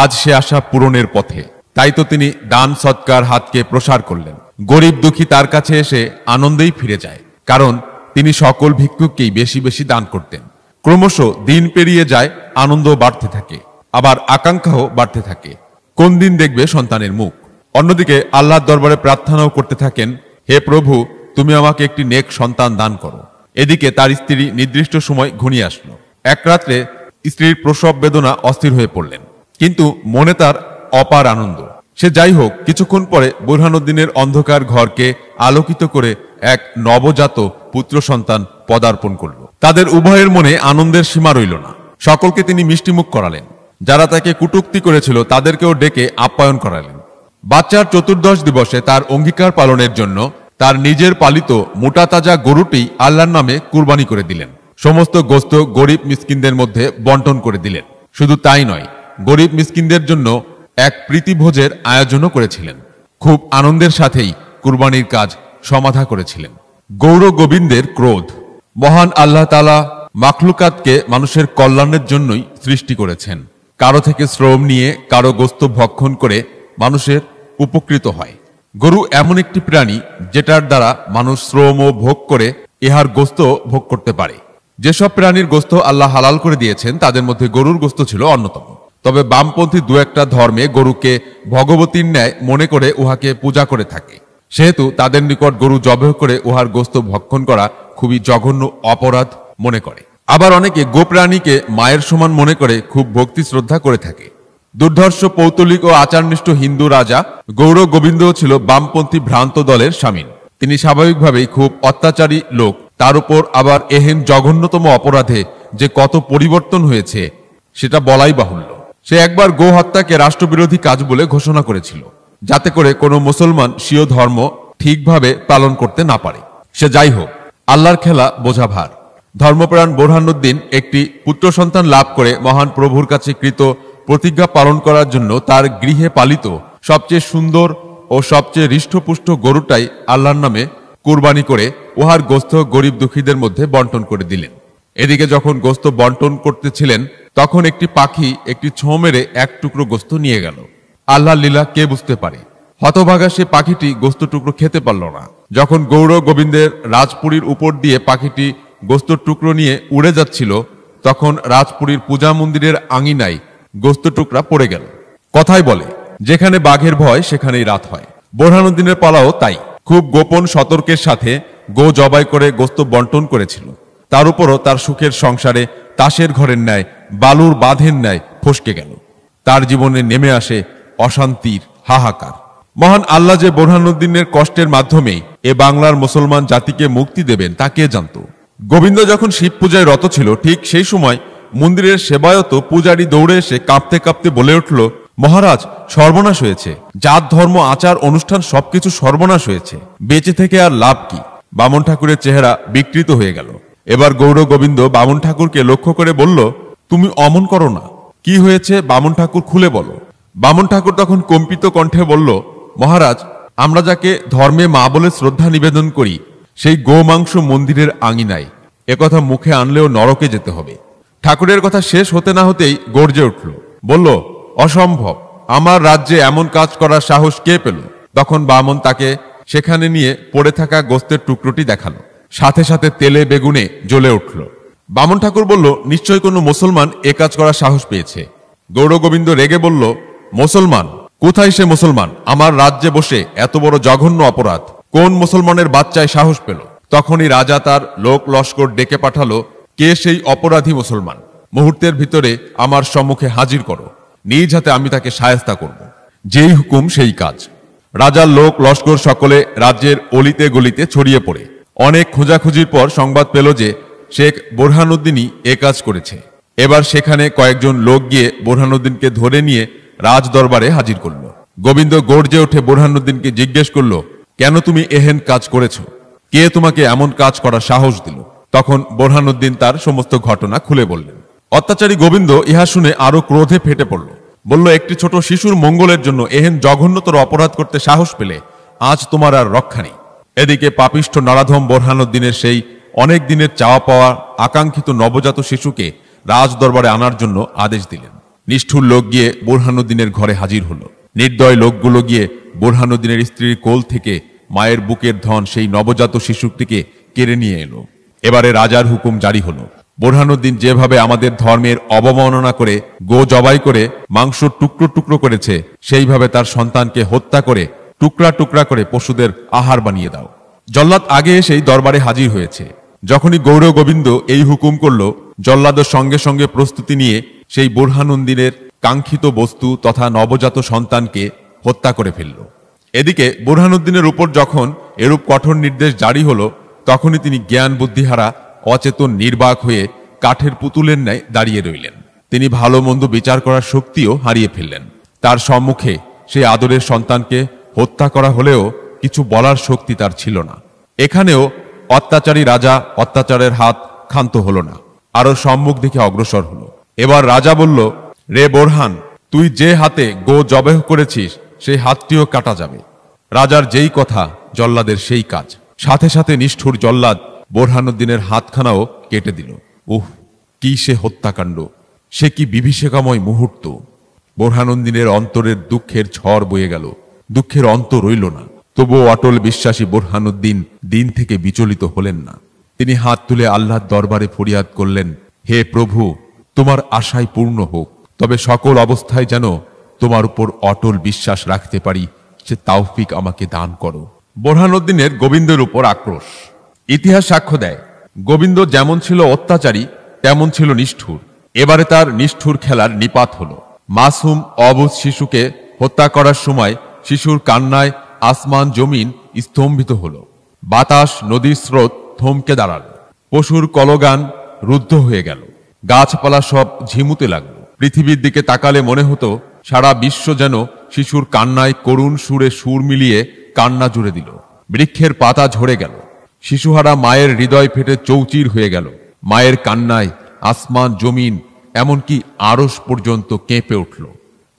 [SPEAKER 1] আজ সে আশা পূরণের পথে। তাই তো তিনি দান সৎকার হাতকে প্রসার করলেন। গরিব দুঃখী তার কাছে এসে আনন্দেই ফিরে যায়, কারণ তিনি সকল ভিক্ষুককেই বেশি বেশি দান করতেন। ক্রমশ দিন পেরিয়ে যায়, আনন্দ বাড়তে থাকে, আবার আকাঙ্ক্ষাও বাড়তে থাকে। কোন দিন দেখবে সন্তানের মুখ। অন্যদিকে আল্লাহর দরবারে প্রার্থনাও করতে থাকেন, হে প্রভু, তুমি আমাকে একটি নেক সন্তান দান করো। এদিকে তার স্ত্রী নির্দিষ্ট সময় ঘনিয়ে আসলো। এক রাত্রে স্ত্রীর প্রসব বেদনা অস্থির হয়ে পড়লেন, কিন্তু মনে তার অপার আনন্দ। সে যাই হোক, কিছুক্ষণ পরে বুরহানুদ্দিনের অন্ধকার ঘরকে আলোকিত করে এক নবজাত পুত্র সন্তান পদার্পণ করল। তাদের উভয়ের মনে আনন্দের সীমা রইল না। সকলকে তিনি মিষ্টিমুখ করালেন। যারা তাকে কটূক্তি করেছিল তাদেরকেও ডেকে আপ্যায়ন করালেন। বাচ্চার চতুর্দশ দিবসে তার অঙ্গীকার পালনের জন্য তার নিজের পালিত মোটা তাজা গরুটি আল্লাহর নামে কুরবানি করে দিলেন। সমস্ত গোস্ত গরিব মিসকিনদের মধ্যে বন্টন করে দিলেন। শুধু তাই নয়, গরিব মিসকিনদের জন্য এক প্রীতিভোজের আয়োজনও করেছিলেন। খুব আনন্দের সাথেই কুরবানির কাজ সমাধা করেছিলেন। গৌর গোবিন্দের ক্রোধ। মহান আল্লাহ তাআলা মাখলুকাতকে মানুষের কল্যাণের জন্যই সৃষ্টি করেছেন। কারো থেকে শ্রম নিয়ে কারো গোস্ত ভক্ষণ করে মানুষের উপকৃত হয়। গরু এমন একটি প্রাণী যেটার দ্বারা মানুষ শ্রম ও ভোগ করে ইহার গোস্ত ভোগ করতে পারে। যেসব প্রাণীর গোস্ত আল্লাহ হালাল করে দিয়েছেন তাদের মধ্যে গরুর গোস্ত ছিল অন্যতম। তবে বামপন্থী দু একটা ধর্মে গরুকে ভগবতীর ন্যায় মনে করে উহাকে পূজা করে থাকে। সেহেতু তাদের নিকট গরু জবেহ করে উহার গোস্ত ভক্ষণ করা খুবই জঘন্য অপরাধ মনে করে। আবার অনেকে গোপ্রাণীকে মায়ের সমান মনে করে খুব ভক্তি শ্রদ্ধা করে থাকে। দুর্ধর্ষ পৌতলিক ও আচারনিষ্ঠ হিন্দু রাজা গৌর গোবিন্দ ছিল বামপন্থী ভ্রান্ত দলের শামিল। তিনি স্বাভাবিকভাবেই খুব অত্যাচারী লোক। তার উপর আবার এহেন জঘন্যতম অপরাধে যে কত পরিবর্তন হয়েছে সেটা বলাই বাহুল্য। সে একবার গো হত্যাকে রাষ্ট্রবিরোধী কাজ বলে ঘোষণা করেছিল, যাতে করে কোনো মুসলমান স্বীয় ধর্ম ঠিকভাবে পালন করতে না পারে। সে যাই হোক, আল্লাহর খেলা বোঝা ভার। ধর্মপ্রাণ বোরহানুদ্দিন একটি পুত্র সন্তান লাভ করে মহান প্রভুর কাছে কৃত প্রতিজ্ঞা পালন করার জন্য তার গৃহে পালিত সবচেয়ে সুন্দর ও সবচেয়ে হৃষ্টপুষ্ট গরুটাই আল্লাহর নামে কুরবানি করে উহার গোস্ত গরিব দুঃখীদের মধ্যে বন্টন করে দিলেন। এদিকে যখন গোস্ত বন্টন করতেছিলেন, তখন একটি পাখি একটি ছোঁ মেরে এক টুকরো গোস্ত নিয়ে গেল। আল্লাহর লীলা কে বুঝতে পারে? হতভাগা সে পাখিটি গোস্ত টুকরো খেতে পারল না। যখন গৌর গোবিন্দের রাজপুরীর উপর দিয়ে পাখিটি গোস্ত টুকরো নিয়ে উড়ে যাচ্ছিল, তখন রাজপুরীর পূজা মন্দিরের আঙিনায় গোস্ত টুকরা পড়ে গেল। কথাই বলে, যেখানে বাঘের ভয় সেখানেই রাত হয়। বোরহানুদ্দিনের পালাও তাই। খুব গোপন সতর্কের সাথে গো জবাই করে গোস্ত বন্টন করেছিল। তার উপরও তার সুখের সংসারে তাসের ঘরের ন্যায়, বালুর বাঁধের ন্যায় ফসকে গেল। তার জীবনে নেমে আসে অশান্তির হাহাকার। মহান আল্লাহ যে বোরহানুদ্দিনের কষ্টের মাধ্যমেই এ বাংলার মুসলমান জাতিকে মুক্তি দেবেন তা কে জানত? গোবিন্দ যখন শিব পূজায় রত ছিল, ঠিক সেই সময় মন্দিরের সেবায়ত পূজারী দৌড়ে এসে কাঁপতে কাঁপতে বলে উঠল, মহারাজ, সর্বনাশ হয়েছে। জাত ধর্ম আচার অনুষ্ঠান সবকিছু সর্বনাশ হয়েছে। বেঁচে থেকে আর লাভ কি? বামন ঠাকুরের চেহারা বিকৃত হয়ে গেল। এবার গৌর গোবিন্দ বামন ঠাকুরকে লক্ষ্য করে বলল, তুমি অমন করো না। কি হয়েছে বামন ঠাকুর, খুলে বলো। বামন ঠাকুর তখন কম্পিত কণ্ঠে বলল, মহারাজ, আমরা যাকে ধর্মে মা বলে শ্রদ্ধা নিবেদন করি, সেই গোমাংস মন্দিরের আঙিনায়। একথা মুখে আনলেও নরকে যেতে হবে। ঠাকুরের কথা শেষ হতে না হতেই গর্জে উঠল, বলল, অসম্ভব। আমার রাজ্যে এমন কাজ করার সাহস কে পেল? তখন বামন তাকে সেখানে নিয়ে পড়ে থাকা গোস্তের টুকরোটি দেখালো। সাথে সাথে তেলে বেগুনে জ্বলে উঠল। বামন ঠাকুর বলল, নিশ্চয়ই কোনো মুসলমান এ কাজ করার সাহস পেয়েছে। গৌর গোবিন্দ রেগে বলল, মুসলমান? কোথায় সে মুসলমান? আমার রাজ্যে বসে এত বড় জঘন্য অপরাধ কোন মুসলমানের বাচ্চায় সাহস পেল? তখনই রাজা তার লোক লস্কর ডেকে পাঠালো, কে সেই অপরাধী মুসলমান? মুহূর্তের ভিতরে আমার সম্মুখে হাজির করো, নিজ হাতে আমি তাকে শায়েস্তা করব। যেই হুকুম সেই কাজ। রাজার লোক লস্কর সকলে রাজ্যের অলিতে গলিতে ছড়িয়ে পড়ে অনেক খোঁজাখুঁজির পর সংবাদ পেল যে শেখ বোরহানুদ্দিনই এ কাজ করেছে। এবার সেখানে কয়েকজন লোক গিয়ে বোরহানুদ্দিনকে ধরে নিয়ে রাজ দরবারে হাজির করল। গোবিন্দ গর্জে উঠে বোরহানুদ্দিনকে জিজ্ঞেস করল, কেন তুমি এহেন কাজ করেছ? কে তোমাকে এমন কাজ করার সাহস দিল? তখন বোরহানুদ্দিন তার সমস্ত ঘটনা খুলে বললেন। অত্যাচারী গোবিন্দ ইহা শুনে আরো ক্রোধে ফেটে পড়ল। বলল, একটি ছোট শিশুর মঙ্গলের জন্য এহেন জঘন্যতর অপরাধ করতে সাহস পেলে আজ তোমার আর রক্ষা নেই। এদিকে পাপিষ্ঠ নরাধম বোরহানুদ্দিনের সেই অনেক দিনের চাওয়া পাওয়া আকাঙ্ক্ষিত নবজাত শিশুকে রাজ দরবারে আনার জন্য আদেশ দিলেন। নিষ্ঠুর লোক গিয়ে বোরহানুদ্দিনের ঘরে হাজির হলো। নির্দয় লোকগুলো গিয়ে বোরহানুদ্দিনের স্ত্রীর কোল থেকে মায়ের বুকের ধন সেই নবজাত শিশুটিকে কেড়ে নিয়ে এলো। এবারে রাজার হুকুম জারি হলো, বোরহানুদ্দিন যেভাবে আমাদের ধর্মের অবমাননা করে গো জবাই করে মাংস টুকরো টুকরো করেছে, সেইভাবে তার সন্তানকে হত্যা করে টুকরা টুকরা করে পশুদের আহার বানিয়ে দাও। জল্লাদ আগে এসেই দরবারে হাজির হয়েছে। যখনই গৌর গোবিন্দ এই হুকুম করল, জল্লাদের সঙ্গে সঙ্গে প্রস্তুতি নিয়ে সেই বোরহানুদ্দিনের কাঙ্ক্ষিত বস্তু তথা নবজাত সন্তানকে হত্যা করে ফেলল। এদিকে বোরহানুদ্দিনের উপর যখন এরূপ কঠোর নির্দেশ জারি হলো, তখনই তিনি জ্ঞান বুদ্ধিহারা অচেতন নির্বাক হয়ে কাঠের পুতুলের ন্যায় দাঁড়িয়ে রইলেন। তিনি ভালো মন্দ বিচার করার শক্তিও হারিয়ে ফেললেন। তার সম্মুখে সেই আদরের সন্তানকে হত্যা করা হলেও কিছু বলার শক্তি তার ছিল না। এখানেও অত্যাচারী রাজা অত্যাচারের হাত ক্ষান্ত হল না, আরো সম্মুখ দিকে অগ্রসর হলো। এবার রাজা বলল, রে বোরহান, তুই যে হাতে গো জবেহ করেছিস সেই হাতটিও কাটা যাবে। রাজার যেই কথা, জল্লাদের সেই কাজ। সাথে সাথে নিষ্ঠুর জল্লাদ বোরহানুদ্দিনের হাতখানাও কেটে দিল। উহ, কি সে হত্যাকাণ্ড! সে কি বিভীষিকাময় মুহূর্ত! বোরহানুদ্দিনের অন্তরের দুঃখের ঝড় বয়ে গেল। দুঃখের অন্ত রইল না। তবুও অটল বিশ্বাসী বোরহানুদ্দিন দিন থেকে বিচলিত হলেন না। তিনি হাত তুলে আল্লাহর দরবারে ফরিয়াদ করলেন, হে প্রভু, তোমার আশায় পূর্ণ হোক, তবে সকল অবস্থায় যেন তোমার উপর অটল বিশ্বাস রাখতে পারি, সে তাওফিক আমাকে দান করো। বোরহানুদ্দিনের গোবিন্দের উপর আক্রোশ। ইতিহাস সাক্ষ্য দেয়, গোবিন্দ যেমন ছিল অত্যাচারী, তেমন ছিল নিষ্ঠুর। এবারে তার নিষ্ঠুর খেলার নিপাত হলো। মাসুম অবুঝ শিশুকে হত্যা করার সময় শিশুর কান্নায় আসমান জমিন স্তম্ভিত হলো। বাতাস নদীর স্রোত থমকে দাঁড়ালো। পশুর কলগান রুদ্ধ হয়ে গেল। গাছপালা সব ঝিমুতে লাগলো। পৃথিবীর দিকে তাকালে মনে হতো সারা বিশ্ব যেন শিশুর কান্নায় করুণ সুরে সুর মিলিয়ে কান্না জুড়ে দিল। বৃক্ষের পাতা ঝরে গেল, শিশুহারা মায়ের হৃদয় ফেটে চৌচির হয়ে গেল। মায়ের কান্নায় আসমান জমিন এমনকি আরশ পর্যন্ত কেঁপে উঠল।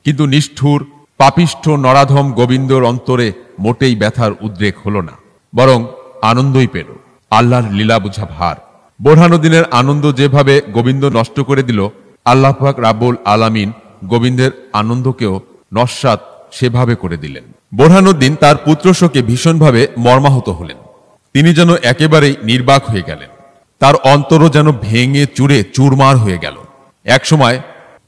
[SPEAKER 1] কিন্তু নিষ্ঠুর পাপিষ্ঠ নরাধম গোবিন্দর অন্তরে মোটেই ব্যথার উদ্রেক হল না, বরং আনন্দই পেল। আল্লাহর লীলা বুঝা ভার। বোরহানুদ্দিনের আনন্দ যেভাবে গোবিন্দ নষ্ট করে দিল, আল্লাহ পাক রাব্বুল আলামিন গোবিন্দের আনন্দকেও নস্যাৎ সেভাবে করে দিলেন। বোরহানুদ্দিন তার পুত্র শোকে ভীষণভাবে মর্মাহত হলেন। তিনি যেন একেবারেই নির্বাক হয়ে গেলেন। তার অন্তরও যেন ভেঙে চুরে চুরমার হয়ে গেল। একসময়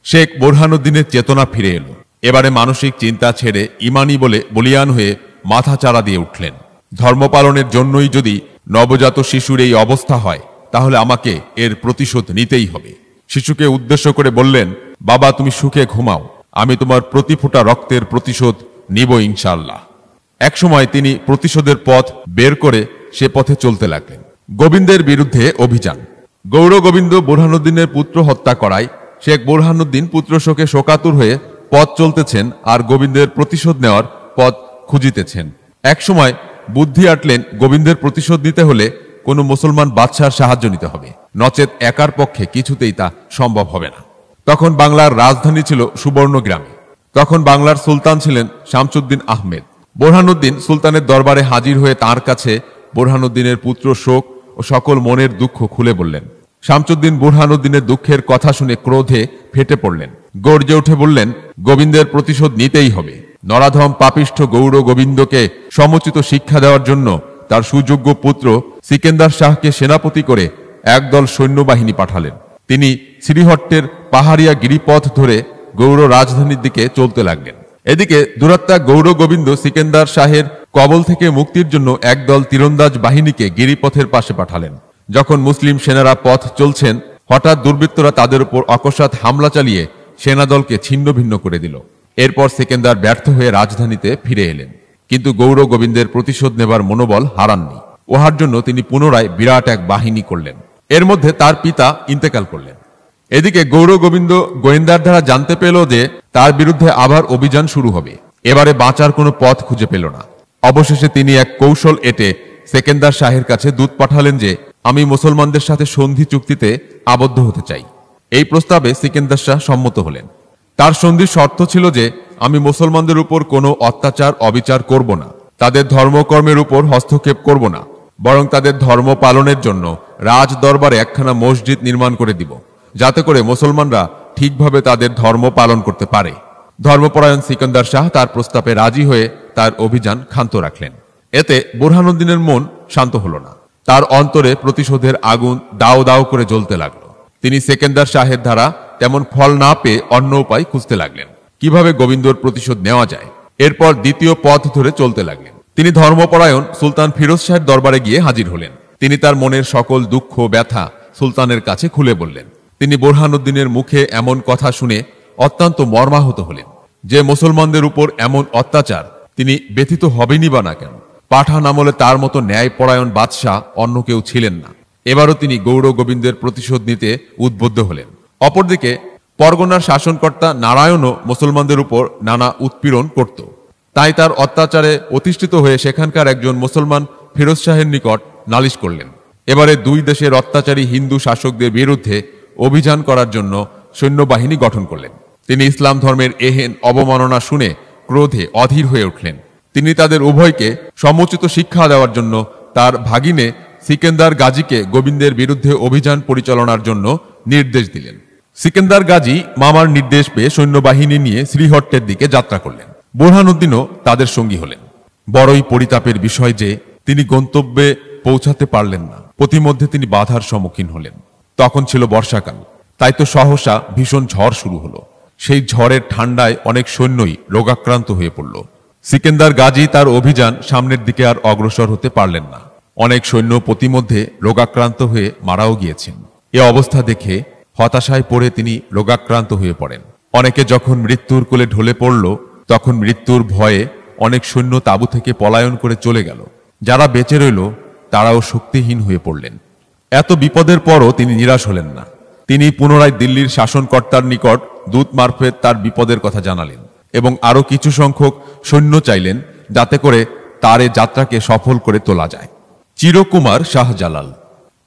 [SPEAKER 1] শেখ বোরহানুদ্দিনের চেতনা ফিরে এলো। এবারে মানসিক চিন্তা ছেড়ে ইমানি বলে বলিয়ান হয়ে মাথা চাড়া দিয়ে উঠলেন। ধর্ম পালনের জন্যই যদি নবজাত শিশুর এই অবস্থা হয়, তাহলে আমাকে এর প্রতিশোধ নিতেই হবে। শিশুকে উদ্দেশ্য করে বললেন, বাবা তুমি সুখে ঘুমাও, আমি তোমার প্রতি ফোঁটা রক্তের প্রতিশোধ নিব ইনশাআল্লাহ। একসময় তিনি প্রতিশোধের পথ বের করে সে পথে চলতে লাগলেন। গোবিন্দের বিরুদ্ধে অভিযান। গৌর গোবিন্দ বোরহানুদ্দিনের পুত্র হত্যা করায় শেখ বোরহানুদ্দিন পুত্র শোকে শোকাতুর হয়ে পথ চলতেছেন আর গোবিন্দের প্রতিশোধ নেওয়ার পথ খুঁজিতেছেন। একসময় বুদ্ধি আটলেন, গোবিন্দের প্রতিশোধ নিতে হলে কোনো মুসলমান বাদশার সাহায্য নিতে হবে, নচেত একার পক্ষে কিছুতেই তা সম্ভব হবে না। তখন বাংলার রাজধানী ছিল সুবর্ণগ্রামে। তখন বাংলার সুলতান ছিলেন শামসুদ্দিন আহমেদ। বোরহানুদ্দিন সুলতানের দরবারে হাজির হয়ে তার কাছে বোরহানুদ্দিনের পুত্র শোক ও সকল মনের দুঃখ খুলে বললেন। শামসুদ্দিন বোরহানুদ্দিনের দুঃখের কথা শুনে ক্রোধে ফেটে পড়লেন। গর্জে উঠে বললেন, গোবিন্দের প্রতিশোধ নিতেই হবে। নরাধম পাপিষ্ঠ গৌর গোবিন্দকে সমুচিত শিক্ষা দেওয়ার জন্য তার সুযোগ্য পুত্র সিকেন্দার শাহকে সেনাপতি করে একদল সৈন্যবাহিনী পাঠালেন। তিনি শ্রীহট্টের পাহাড়িয়া গিরিপথ ধরে গৌর রাজধানীর দিকে চলতে লাগলেন। এদিকে দুরাত্মা গৌর গোবিন্দ সিকেন্দার শাহের কবল থেকে মুক্তির জন্য একদল তীরন্দাজ বাহিনীকে গিরিপথের পাশে পাঠালেন। যখন মুসলিম সেনারা পথ চলছেন, হঠাৎ দুর্বৃত্তরা তাদের উপর অকস্মাৎ হামলা চালিয়ে সেনাদলকে ছিন্ন ভিন্ন করে দিল। এরপর সিকেন্দার ব্যর্থ হয়ে রাজধানীতে ফিরে এলেন, কিন্তু গৌর গোবিন্দের প্রতিশোধ নেবার মনোবল হারাননি। উহার জন্য তিনি পুনরায় বিরাট এক বাহিনী করলেন। এর মধ্যে তার পিতা ইন্তেকাল করলেন। এদিকে গৌর গোবিন্দ গোয়েন্দার দ্বারা জানতে পেল যে তার বিরুদ্ধে আবার অভিযান শুরু হবে। এবারে বাঁচার কোনো পথ খুঁজে পেল না। অবশেষে তিনি এক কৌশল এঁটে সেকেন্দার শাহের কাছে দূত পাঠালেন যে, আমি মুসলমানদের সাথে সন্ধি চুক্তিতে আবদ্ধ হতে চাই। এই প্রস্তাবে সিকেন্দার শাহ সম্মত হলেন। তার সন্ধির শর্ত ছিল যে, আমি মুসলমানদের উপর কোনো অত্যাচার অবিচার করব না, তাদের ধর্মকর্মের উপর হস্তক্ষেপ করব না, বরং তাদের ধর্ম পালনের জন্য রাজ দরবারে একখানা মসজিদ নির্মাণ করে দিব, যাতে করে মুসলমানরা ঠিকভাবে তাদের ধর্ম পালন করতে পারে। ধর্মপরায়ণ সিকান্দার শাহ তার প্রস্তাবে রাজি হয়ে তার অভিযান ক্ষান্ত রাখলেন। এতে বোরহানুদ্দিনের মন শান্ত হল না। তার অন্তরে প্রতিশোধের আগুন দাও দাও করে জ্বলতে লাগলো। তিনি সেকেন্দার শাহের দ্বারা তেমন ফল না পেয়ে অন্য উপায় খুঁজতে লাগলেন, কিভাবে গোবিন্দর প্রতিশোধ নেওয়া যায়। এরপর দ্বিতীয় পথ ধরে চলতে লাগলেন। তিনি ধর্মপরায়ণ সুলতান ফিরোজ শাহের দরবারে গিয়ে হাজির হলেন। তিনি তার মনের সকল দুঃখ ব্যথা সুলতানের কাছে খুলে বললেন। তিনি বোরহানুদ্দিনের মুখে এমন কথা শুনে অত্যন্ত মর্মাহত হলেন। যে মুসলমানদের উপর এমন অত্যাচার, তিনি ব্যথিত হবেনই বা না কেন? পাঠান আমলে তার মতো ন্যায়পরায়ণ বাদশাহ অন্য কেউ ছিলেন না। এবারও তিনি গৌর গোবিন্দের প্রতিশোধ নিতে উদ্বুদ্ধ হলেন। অপরদিকে পরগনার শাসনকর্তা নারায়ণও মুসলমানদের উপর নানা উৎপীড়ন করত। তাই তার অত্যাচারে অতিষ্ঠিত হয়ে সেখানকার একজন মুসলমান ফিরোজ শাহের নিকট নালিশ করলেন। এবারে দুই দেশের অত্যাচারী হিন্দু শাসকদের বিরুদ্ধে অভিযান করার জন্য সৈন্যবাহিনী গঠন করলেন। তিনি ইসলাম ধর্মের এহেন অবমাননা শুনে ক্রোধে অধীর হয়ে উঠলেন। তিনি তাদের উভয়কে সমুচিত শিক্ষা দেওয়ার জন্য তার ভাগিনে সিকেন্দার গাজীকে গোবিন্দের বিরুদ্ধে অভিযান পরিচালনার জন্য নির্দেশ দিলেন। সিকেন্দার গাজী মামার নির্দেশ পেয়ে সৈন্যবাহিনী নিয়ে শ্রীহট্টের দিকে যাত্রা করলেন। বোরহানুদ্দিনও তাদের সঙ্গী হলেন। বড়ই পরিতাপের বিষয় যে তিনি গন্তব্যে পৌঁছাতে পারলেন না। প্রতিমধ্যে তিনি বাধার সম্মুখীন হলেন। তখন ছিল বর্ষাকাল, তাই তো সহসা ভীষণ ঝড় শুরু হলো। সেই ঝড়ের ঠান্ডায় অনেক সৈন্যই রোগাক্রান্ত হয়ে পড়ল। সিকেন্দার গাজী তার অভিযান সামনের দিকে আর অগ্রসর হতে পারলেন না। অনেক সৈন্য প্রতিমধ্যে রোগাক্রান্ত হয়ে মারাও গিয়েছেন। এ অবস্থা দেখে হতাশায় পড়ে তিনি রোগাক্রান্ত হয়ে পড়েন। অনেকে যখন মৃত্যুর কোলে ঢলে পড়ল, তখন মৃত্যুর ভয়ে অনেক সৈন্য তাঁবু থেকে পলায়ন করে চলে গেল। যারা বেঁচে রইল তারাও শক্তিহীন হয়ে পড়লেন। এত বিপদের পরও তিনি নিরাশ হলেন না। তিনি পুনরায় দিল্লির শাসনকর্তার নিকট দূত মারফত তার বিপদের কথা জানালেন এবং আরো কিছু সংখ্যক সৈন্য চাইলেন, যাতে করে তার এ যাত্রাকে সফল করে তোলা যায়। চিরকুমার শাহজালাল।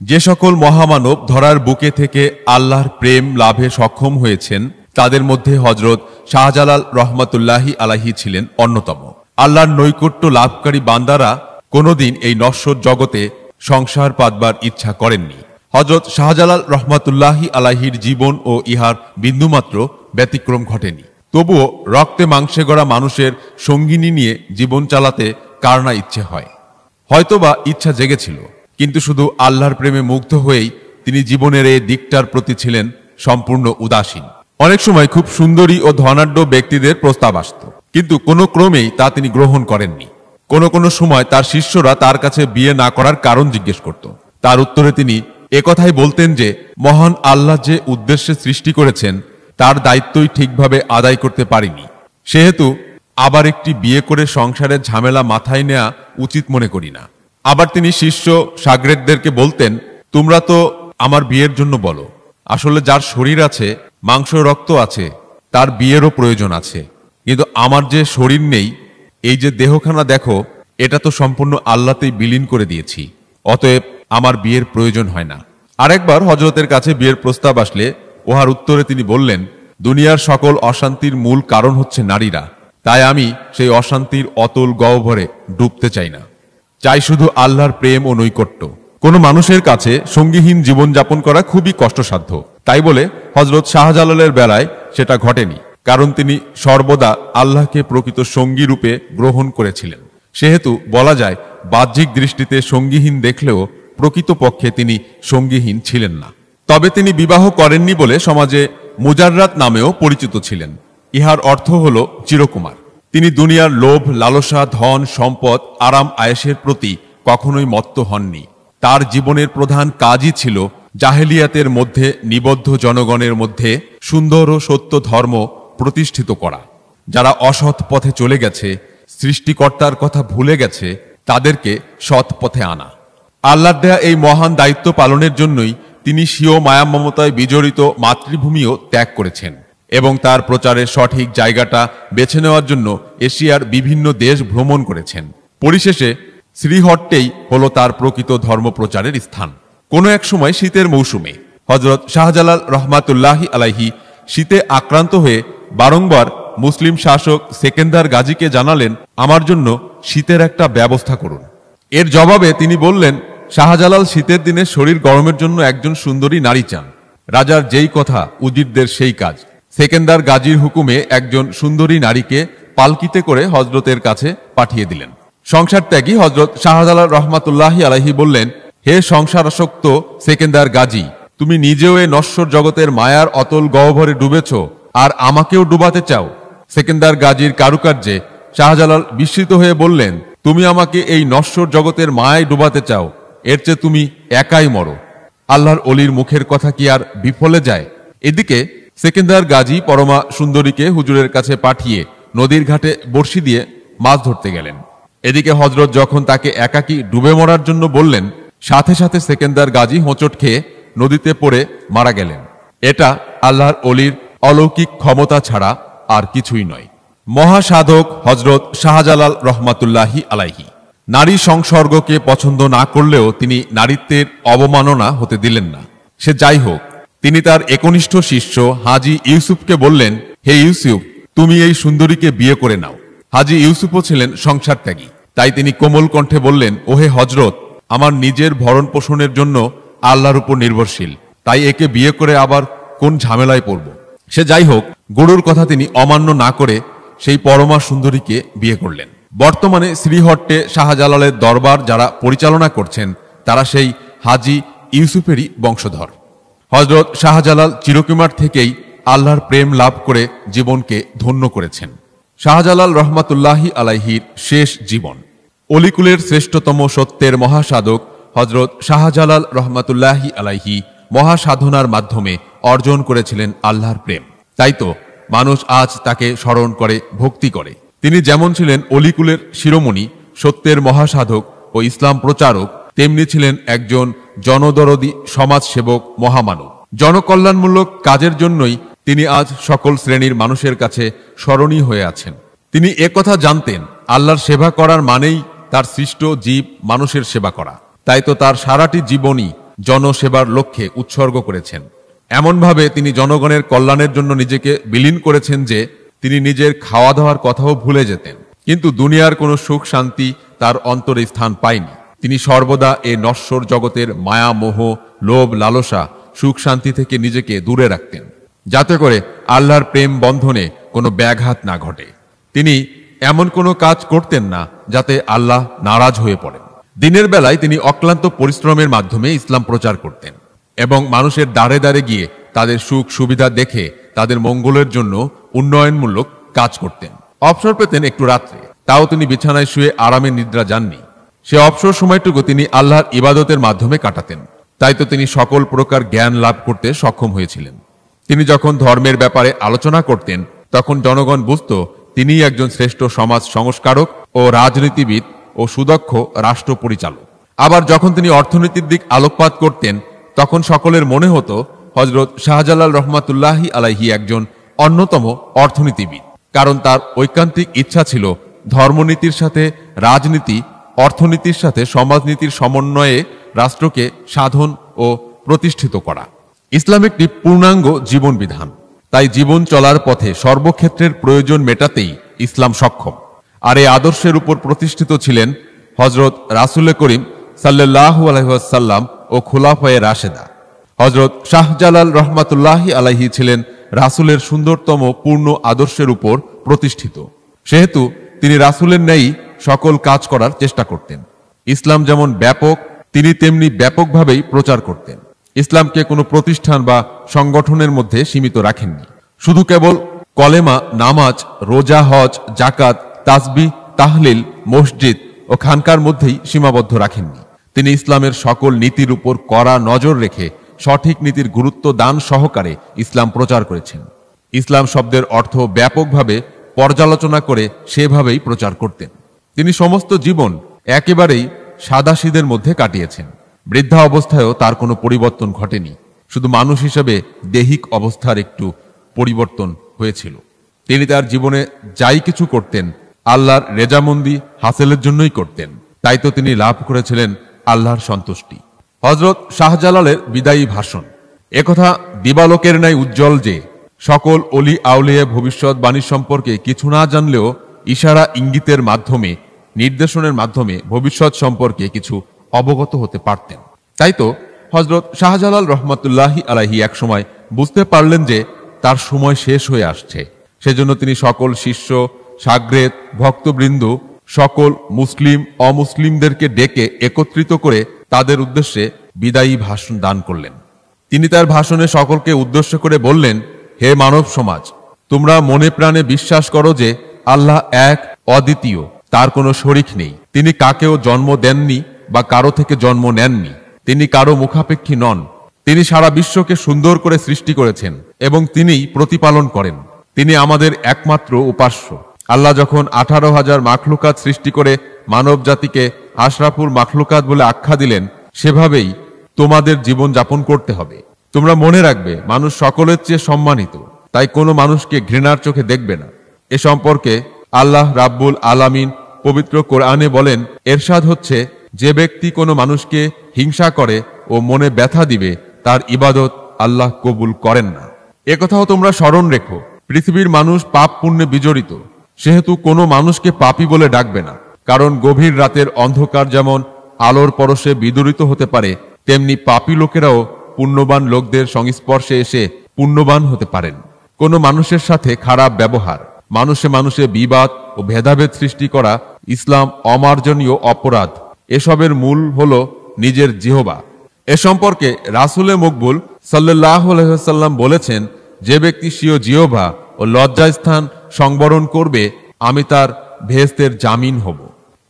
[SPEAKER 1] যে সকল মহামানব ধরার বুকে থেকে আল্লাহর প্রেম লাভে সক্ষম হয়েছেন, তাদের মধ্যে হজরত শাহজালাল রহমাতুল্লাহি আলাইহি ছিলেন অন্যতম। আল্লাহর নৈকট্য লাভকারী বান্দারা কোনোদিন এই নশ্বর জগতে সংসার পাতবার ইচ্ছা করেননি। হজরত শাহজালাল রহমাতুল্লাহি আলাইহির জীবন ও ইহার বিন্দুমাত্র ব্যতিক্রম ঘটেনি। তবুও রক্তে মাংসে গড়া মানুষের সঙ্গিনী নিয়ে জীবন চালাতে কার না ইচ্ছে হয়। হয়তোবা ইচ্ছা জেগেছিল, কিন্তু শুধু আল্লাহর প্রেমে মুগ্ধ হয়েই তিনি জীবনের এই দিকটার প্রতি ছিলেন সম্পূর্ণ উদাসীন। অনেক সময় খুব সুন্দরী ও ধনাঢ্য ব্যক্তিদের প্রস্তাব আসত, কিন্তু কোনো ক্রমেই তা তিনি গ্রহণ করেননি। কোনো সময় তার শিষ্যরা তার কাছে বিয়ে না করার কারণ জিজ্ঞেস করত। তার উত্তরে তিনি একথাই বলতেন যে মহান আল্লাহ যে উদ্দেশ্যে সৃষ্টি করেছেন তার দায়িত্বই ঠিকভাবে আদায় করতে পারিনি, সেহেতু আবার একটি বিয়ে করে সংসারের ঝামেলা মাথায় নেওয়া উচিত মনে করি না। আবার তিনি শিষ্য সাগরেদদেরকে বলতেন, তোমরা তো আমার বিয়ের জন্য বলো, আসলে যার শরীর আছে, মাংস রক্ত আছে, তার বিয়েরও প্রয়োজন আছে, কিন্তু আমার যে শরীর নেই, এই যে দেহখানা দেখো, এটা তো সম্পূর্ণ আল্লাহতেই বিলীন করে দিয়েছি, অতএব আমার বিয়ের প্রয়োজন হয় না। আরেকবার হযরতের কাছে বিয়ের প্রস্তাব আসলে উহার উত্তরে তিনি বললেন, দুনিয়ার সকল অশান্তির মূল কারণ হচ্ছে নারীরা, তাই আমি সেই অশান্তির অতল গহ্বরে ডুবতে চাই না, চাই শুধু আল্লাহর প্রেম ও নৈকট্য। কোনো মানুষের কাছে সঙ্গীহীন জীবনযাপন করা খুবই কষ্টসাধ্য। তাই বলে হযরত শাহজালালের বেলায় সেটা ঘটেনি, কারণ তিনি সর্বদা আল্লাহকে প্রকৃত সঙ্গী রূপে গ্রহণ করেছিলেন। সেহেতু বলা যায়, বাহ্যিক দৃষ্টিতে সঙ্গীহীন দেখলেও প্রকৃতপক্ষে তিনি সঙ্গীহীন ছিলেন না। তবে তিনি বিবাহ করেননি বলে সমাজে মুজাররাত নামেও পরিচিত ছিলেন। ইহার অর্থ হল চিরকুমার। তিনি দুনিয়ার লোভ, লালসা, ধন, সম্পদ, আরাম আয়েশের প্রতি কখনোই মত্ত হননি। তার জীবনের প্রধান কাজই ছিল জাহেলিয়াতের মধ্যে নিবদ্ধ জনগণের মধ্যে সুন্দর ও সত্য ধর্ম প্রতিষ্ঠিত করা। যারা অসৎ পথে চলে গেছে, সৃষ্টিকর্তার কথা ভুলে গেছে, তাদেরকে সৎ পথে আনা। আল্লাহর দেয়া এই মহান দায়িত্ব পালনের জন্যই তিনি স্বীয় মায়া মমতায় বিজড়িত মাতৃভূমিও ত্যাগ করেছেন এবং তার প্রচারের সঠিক জায়গাটা বেছে নেওয়ার জন্য এশিয়ার বিভিন্ন দেশ ভ্রমণ করেছেন। পরিশেষে শ্রীহট্টেই হল তার প্রকৃত ধর্মপ্রচারের স্থান। কোনো এক সময় শীতের মৌসুমে হযরত শাহজালাল রহমাতুল্লাহি আলাইহি শীতে আক্রান্ত হয়ে বারংবার মুসলিম শাসক সেকেন্দার গাজীকে জানালেন, আমার জন্য শীতের একটা ব্যবস্থা করুন। এর জবাবে তিনি বললেন, শাহজালাল শীতের দিনে শরীর গরমের জন্য একজন সুন্দরী নারী চান। রাজার যেই কথা, উজিরদের সেই কাজ। সেকেন্দার গাজীর হুকুমে একজন সুন্দরী নারীকে পালকিতে করে হযরতের কাছে পাঠিয়ে দিলেন। সংসার ত্যাগী হযরত শাহজালাল রহমাতুল্লাহি আলাইহি বললেন, হে সংসারাসক্ত সেকেন্দার গাজী, তুমি নিজেও এ নশ্বর জগতের মায়ার অতল গহ্বরে ডুবেছ, আর আমাকেও ডুবাতে চাও? সেকেন্দার গাজীর কারুকার্যে শাহজালাল বিস্মিত হয়ে বললেন, তুমি আমাকে এই নশ্বর জগতের মায়ায় ডুবাতে চাও? এর চেয়ে তুমি একাই মরো। আল্লাহর অলির মুখের কথা কি আর বিফলে যায়? এদিকে সেকেন্দার গাজী পরমা সুন্দরীকে হুজুরের কাছে পাঠিয়ে নদীর ঘাটে বড়শি দিয়ে মাছ ধরতে গেলেন। এদিকে হযরত যখন তাকে একাকী ডুবে মরার জন্য বললেন, সাথে সাথে সেকেন্দার গাজী হোঁচট খেয়ে নদীতে পড়ে মারা গেলেন। এটা আল্লাহর অলির অলৌকিক ক্ষমতা ছাড়া আর কিছুই নয়। মহাসাধক হযরত শাহজালাল রহমাতুল্লাহি আলাইহি নারী সংসর্গকে পছন্দ না করলেও তিনি নারীত্বের অবমাননা হতে দিলেন না। সে যাই হোক, তিনি তার একনিষ্ঠ শিষ্য হাজী ইউসুফকে বললেন, হে ইউসুফ, তুমি এই সুন্দরীকে বিয়ে করে নাও। হাজী ইউসুফও ছিলেন সংসার ত্যাগী, তাই তিনি কোমল কণ্ঠে বললেন, ওহে হযরত, আমার নিজের ভরণ পোষণের জন্য আল্লাহর উপর নির্ভরশীল, তাই একে বিয়ে করে আবার কোন ঝামেলায় পড়ব। সে যাই হোক, গুরুর কথা তিনি অমান্য না করে সেই পরমা সুন্দরীকে বিয়ে করলেন। বর্তমানে শ্রীহট্টে শাহজালালের দরবার যারা পরিচালনা করছেন, তারা সেই হাজী ইউসুফেরই বংশধর। হযরত শাহজালাল চিরকুমার থেকেই আল্লাহর প্রেম লাভ করে জীবনকে ধন্য করেছেন। শাহজালাল রহমাতুল্লাহি আলাইহির শেষ জীবন। অলিকুলের শ্রেষ্ঠতম সত্যের মহাসাধক হযরত শাহজালাল রহমাতুল্লাহি আলাইহি মহাসাধনার মাধ্যমে অর্জন করেছিলেন আল্লাহর প্রেম। তাই তো মানুষ আজ তাকে স্মরণ করে, ভক্তি করে। তিনি যেমন ছিলেন অলিকুলের শিরোমণি, সত্যের মহাসাধক ও ইসলাম প্রচারক, তেমনি ছিলেন একজন জনদরদী সমাজসেবক, মহামানব। জনকল্যাণমূলক কাজের জন্যই তিনি আজ সকল শ্রেণীর মানুষের কাছে স্মরণীয় হয়ে আছেন। তিনি একথা জানতেন, আল্লাহর সেবা করার মানেই তার সৃষ্ট জীব মানুষের সেবা করা। তাই তো তার সারাটি জীবনই জনসেবার লক্ষ্যে উৎসর্গ করেছেন। এমনভাবে তিনি জনগণের কল্যাণের জন্য নিজেকে বিলীন করেছেন যে তিনি নিজের খাওয়া দাওয়ার কথাও ভুলে যেতেন। কিন্তু দুনিয়ার কোনো সুখ শান্তি তার অন্তরে স্থান পায়নি। তিনি সর্বদা এ নশ্বর জগতের মায়া মোহ লোভ লালসা সুখ শান্তি থেকে নিজেকে দূরে রাখতেন, যাতে করে আল্লাহর প্রেম বন্ধনে কোনো ব্যাঘাত না ঘটে। তিনি এমন কোনো কাজ করতেন না যাতে আল্লাহ নারাজ হয়ে পড়েন। দিনের বেলায় তিনি অক্লান্ত পরিশ্রমের মাধ্যমে ইসলাম প্রচার করতেন এবং মানুষের দ্বারে দ্বারে গিয়ে তাদের সুখ সুবিধা দেখে তাদের মঙ্গলের জন্য উন্নয়নমূলক কাজ করতেন। অবসর পেতেন একটু রাত্রে, তাও তিনি বিছানায় শুয়ে আরামে নিদ্রা যাননি। সে অবসর সময়টুকু তিনি আল্লাহর ইবাদতের মাধ্যমে কাটাতেন। তাই তো তিনি সকল প্রকার জ্ঞান লাভ করতে সক্ষম হয়েছিলেন। তিনি যখন ধর্মের ব্যাপারে আলোচনা করতেন তখন জনগণ বুঝত তিনিই একজন শ্রেষ্ঠ সমাজ সংস্কারক ও রাজনীতিবিদ ও সুদক্ষ রাষ্ট্র পরিচালক। আবার যখন তিনি অর্থনীতির দিক আলোকপাত করতেন তখন সকলের মনে হতো হযরত শাহজালাল রহমাতুল্লাহি আলাইহি একজন অন্যতম অর্থনীতিবিদ, কারণ তার ঐকান্তিক ইচ্ছা ছিল ধর্মনীতির সাথে রাজনীতি, অর্থনীতির সাথে সমাজনীতির সমন্বয়ে রাষ্ট্রকে সাধন ও প্রতিষ্ঠিত করা। ইসলাম একটি পূর্ণাঙ্গ জীবন বিধান, তাই জীবন চলার পথে সর্বক্ষেত্রের প্রয়োজন মেটাতেই ইসলাম সক্ষম। আর এই আদর্শের উপর প্রতিষ্ঠিত ছিলেন হযরত রাসূল করিম সাল্লাল্লাহু আলাইহি ওয়াসাল্লাম ও খুলাফায়ে রাশেদা। হযরত শাহজালাল রহমাতুল্লাহি আলাইহি ছিলেন রাসূলের সুন্দরতম পূর্ণ আদর্শের উপর প্রতিষ্ঠিত। সেহেতু তিনি রাসূলের ন্যায়ই সকল কাজ করার চেষ্টা করতেন। ইসলাম যেমন ব্যাপক, তিনি তেমনি ব্যাপকভাবেই প্রচার করতেন। ইসলামকে কোনো প্রতিষ্ঠান বা সংগঠনের মধ্যে সীমিত রাখেননি। শুধু কেবল কলেমা, নামাজ, রোজা, হজ, জাকাত, তাসবিহ, তাহলিল, মসজিদ ও খানকার মধ্যেই সীমাবদ্ধ রাখেননি। তিনি ইসলামের সকল নীতির উপর কড়া নজর রেখে সঠিক নীতির গুরুত্ব দান সহকারে ইসলাম প্রচার করেছেন। ইসলাম শব্দের অর্থ ব্যাপকভাবে পর্যালোচনা করে সেভাবেই প্রচার করতেন। তিনি সমস্ত জীবন একেবারেই সাদাসিদের মধ্যে কাটিয়েছেন। বৃদ্ধা অবস্থায়ও তার কোনো পরিবর্তন ঘটেনি, শুধু মানুষ হিসেবে দৈহিক অবস্থার একটু পরিবর্তন হয়েছিল। তিনি তার জীবনে যাই কিছু করতেন আল্লাহর রেজামন্দি হাসিলের জন্যই করতেন। তাই তো তিনি লাভ করেছিলেন আল্লাহর সন্তুষ্টি। হযরত শাহজালালের বিদায়ী ভাষণ। একথা দিবালোকের ন্যায় উজ্জ্বল যে সকল অলি আউলিয়া ভবিষ্যৎবাণী সম্পর্কে কিছু না জানলেও ইশারা ইঙ্গিতের মাধ্যমে, নির্দেশনের মাধ্যমে ভবিষ্যৎ সম্পর্কে কিছু অবগত হতে পারতেন। তাই তো হযরত শাহজালাল রহমাতুল্লাহি আলাইহি একসময় বুঝতে পারলেন যে তার সময় শেষ হয়ে আসছে। সেজন্য তিনি সকল শিষ্য, শাগরেদ, ভক্তবৃন্দ, সকল মুসলিম অমুসলিমদেরকে ডেকে একত্রিত করে তাদের উদ্দেশ্যে বিদায়ী ভাষণ দান করলেন। তিনি তার ভাষণে সকলকে উদ্দেশ্য করে বললেন, হে মানব সমাজ, তোমরা মনে প্রাণে বিশ্বাস করো যে আল্লাহ এক, অদ্বিতীয়, তার কোনো শরিক নেই। তিনি কাকেও জন্ম দেননি বা কারো থেকে জন্ম নেননি। তিনি কারো মুখাপেক্ষী নন। তিনি সারা বিশ্বকে সুন্দর করে সৃষ্টি করেছেন এবং তিনিই প্রতিপালন করেন। তিনি আমাদের একমাত্র উপাস্য। আল্লাহ যখন 18,000 মাখলুকাত সৃষ্টি করে মানব জাতিকে আশরাফুল মাখলুকাত বলে আখ্যা দিলেন, সেভাবেই তোমাদের জীবন যাপন করতে হবে। তোমরা মনে রাখবে, মানুষ সকলের চেয়ে সম্মানিত, তাই কোনো মানুষকে ঘৃণার চোখে দেখবে না। এ সম্পর্কে আল্লাহ রাব্বুল আলামিন পবিত্র কোরআনে বলেন, এরশাদ হচ্ছে, যে ব্যক্তি কোনো মানুষকে হিংসা করে ও মনে ব্যথা দিবে তার ইবাদত আল্লাহ কবুল করেন না। একথাও তোমরা স্মরণ রেখো, পৃথিবীর মানুষ পাপ পুণ্যে বিজড়িত, সেহেতু কোনো মানুষকে পাপী বলে ডাকবে না। কারণ গভীর রাতের অন্ধকার যেমন আলোর পরশে বিদূরিত হতে পারে, তেমনি পাপী লোকেরাও পুণ্যবান লোকদের সংস্পর্শে এসে পুণ্যবান হতে পারেন। কোনো মানুষের সাথে খারাপ ব্যবহার, মানুষে মানুষে বিবাদ ও ভেদাভেদ সৃষ্টি করা ইসলাম অমার্জনীয় অপরাধ। এসবের মূল হলো নিজের জিহবা। এ সম্পর্কে রাসূলে মকবুল সাল্লাল্লাহু আলাইহি ওয়াসাল্লাম বলেছেন, যে ব্যক্তি স্বীয় জিহবা ও লজ্জাস্থান সংবরণ করবে, আমি তার ভেস্তের জামিন হব।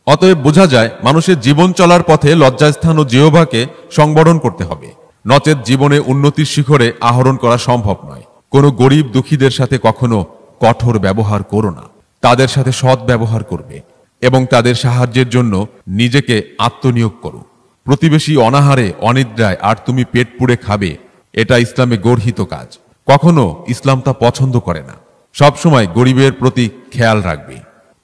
[SPEAKER 1] অতএব বোঝা যায়, মানুষের জীবন চলার পথে লজ্জাস্থান ও জিহ্বাকে সংবরণ করতে হবে, নচেত জীবনে উন্নতির শিখরে আহরণ করা সম্ভব নয়। কোনো গরিব দুঃখীদের সাথে কখনো কঠোর ব্যবহার করো না, তাদের সাথে সৎ ব্যবহার করবে এবং তাদের সাহায্যের জন্য নিজেকে আত্মনিয়োগ করো। প্রতিবেশী অনাহারে অনিদ্রায় আর তুমি পেট পুড়ে খাবে, এটা ইসলামে গর্হিত কাজ। কখনো ইসলাম তা পছন্দ করে না। সবসময় গরিবের প্রতি খেয়াল রাখবে।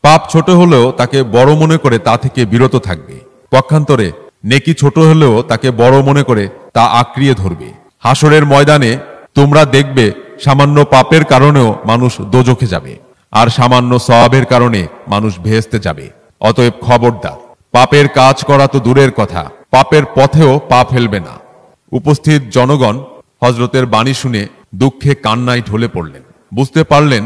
[SPEAKER 1] পাপ ছোট হলেও তাকে বড় মনে করে তা থেকে বিরত থাকবে। পক্ষান্তরে নেকি ছোট হলেও তাকে বড় মনে করে তা আঁকড়িয়ে ধরবে। হাসরের ময়দানে তোমরা দেখবে সামান্য পাপের কারণেও মানুষ দোজখে যাবে, আর সামান্য সওয়াবের কারণে মানুষ ভেস্তে যাবে। অতএব খবরদার, পাপের কাজ করা তো দূরের কথা, পাপের পথেও পা ফেলবে না। উপস্থিত জনগণ হযরতের বাণী শুনে দুঃখে কান্নায় ঢলে পড়লেন। বুঝতে পারলেন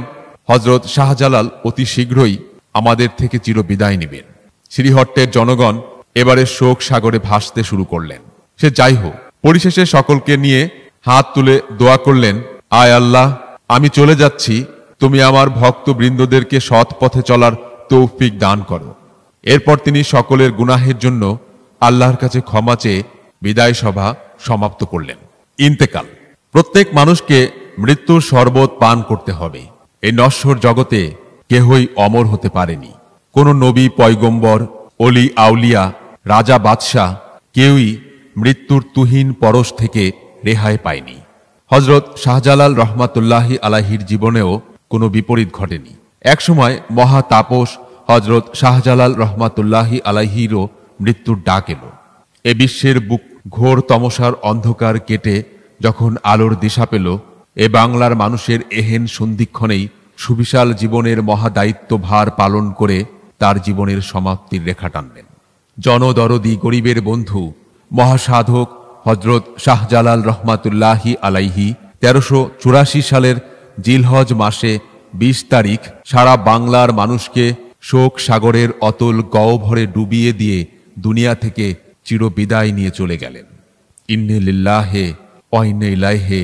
[SPEAKER 1] হযরত শাহজালাল অতি শীঘ্রই আমাদের থেকে চিরবিদায় নেবেন। শ্রীহট্টের জনগণ এবারে শোক সাগরে ভাসতে শুরু করলেন। সে যাই হোক, পরিশেষে সকলকে নিয়ে হাত তুলে দোয়া করলেন, আয় আল্লাহ, আমি চলে যাচ্ছি, তুমি আমার ভক্ত বৃন্দদেরকে সৎ পথে চলার তৌফিক দান করো। এরপর তিনি সকলের গুনাহের জন্য আল্লাহর কাছে ক্ষমা চেয়ে বিদায় সভা সমাপ্ত করলেন। ইন্তেকাল। প্রত্যেক মানুষকে মৃত্যুর শরবত পান করতে হবে। এই নশ্বর জগতে কেহই অমর হতে পারেনি। কোনো নবী, পয়গম্বর, অলি আউলিয়া, রাজা, বাদশাহ কেউই মৃত্যুর তুহিন পরশ থেকে রেহাই পায়নি। হযরত শাহজালাল রহমাতুল্লাহি আলাইহির জীবনেও কোনো বিপরীত ঘটেনি। একসময় মহা তাপস হযরত শাহজালাল রহমাতুল্লাহি আলাইহিরও মৃত্যুর ডাক এলো। এ বিশ্বের বুক ঘোর তমসার অন্ধকার কেটে যখন আলোর দিশা পেল, এ বাংলার মানুষের এহেন সন্ধিক্ষণেই সুবিশাল জীবনের মহাদায়িত্ব ভার পালন করে তার জীবনের সমাপ্তির রেখা টানলেন জনদরদি গরিবের বন্ধু মহাসাধক হযরত শাহজালাল রহমাতুল্লাহি আলাইহি। 1384 সালের জিলহজ মাসে 20 তারিখ সারা বাংলার মানুষকে শোক সাগরের অতল গহ্বরে ডুবিয়ে দিয়ে দুনিয়া থেকে চিরবিদায় নিয়ে চলে গেলেন। ইন্না লিল্লাহি ওয়া ইন্না ইলাইহি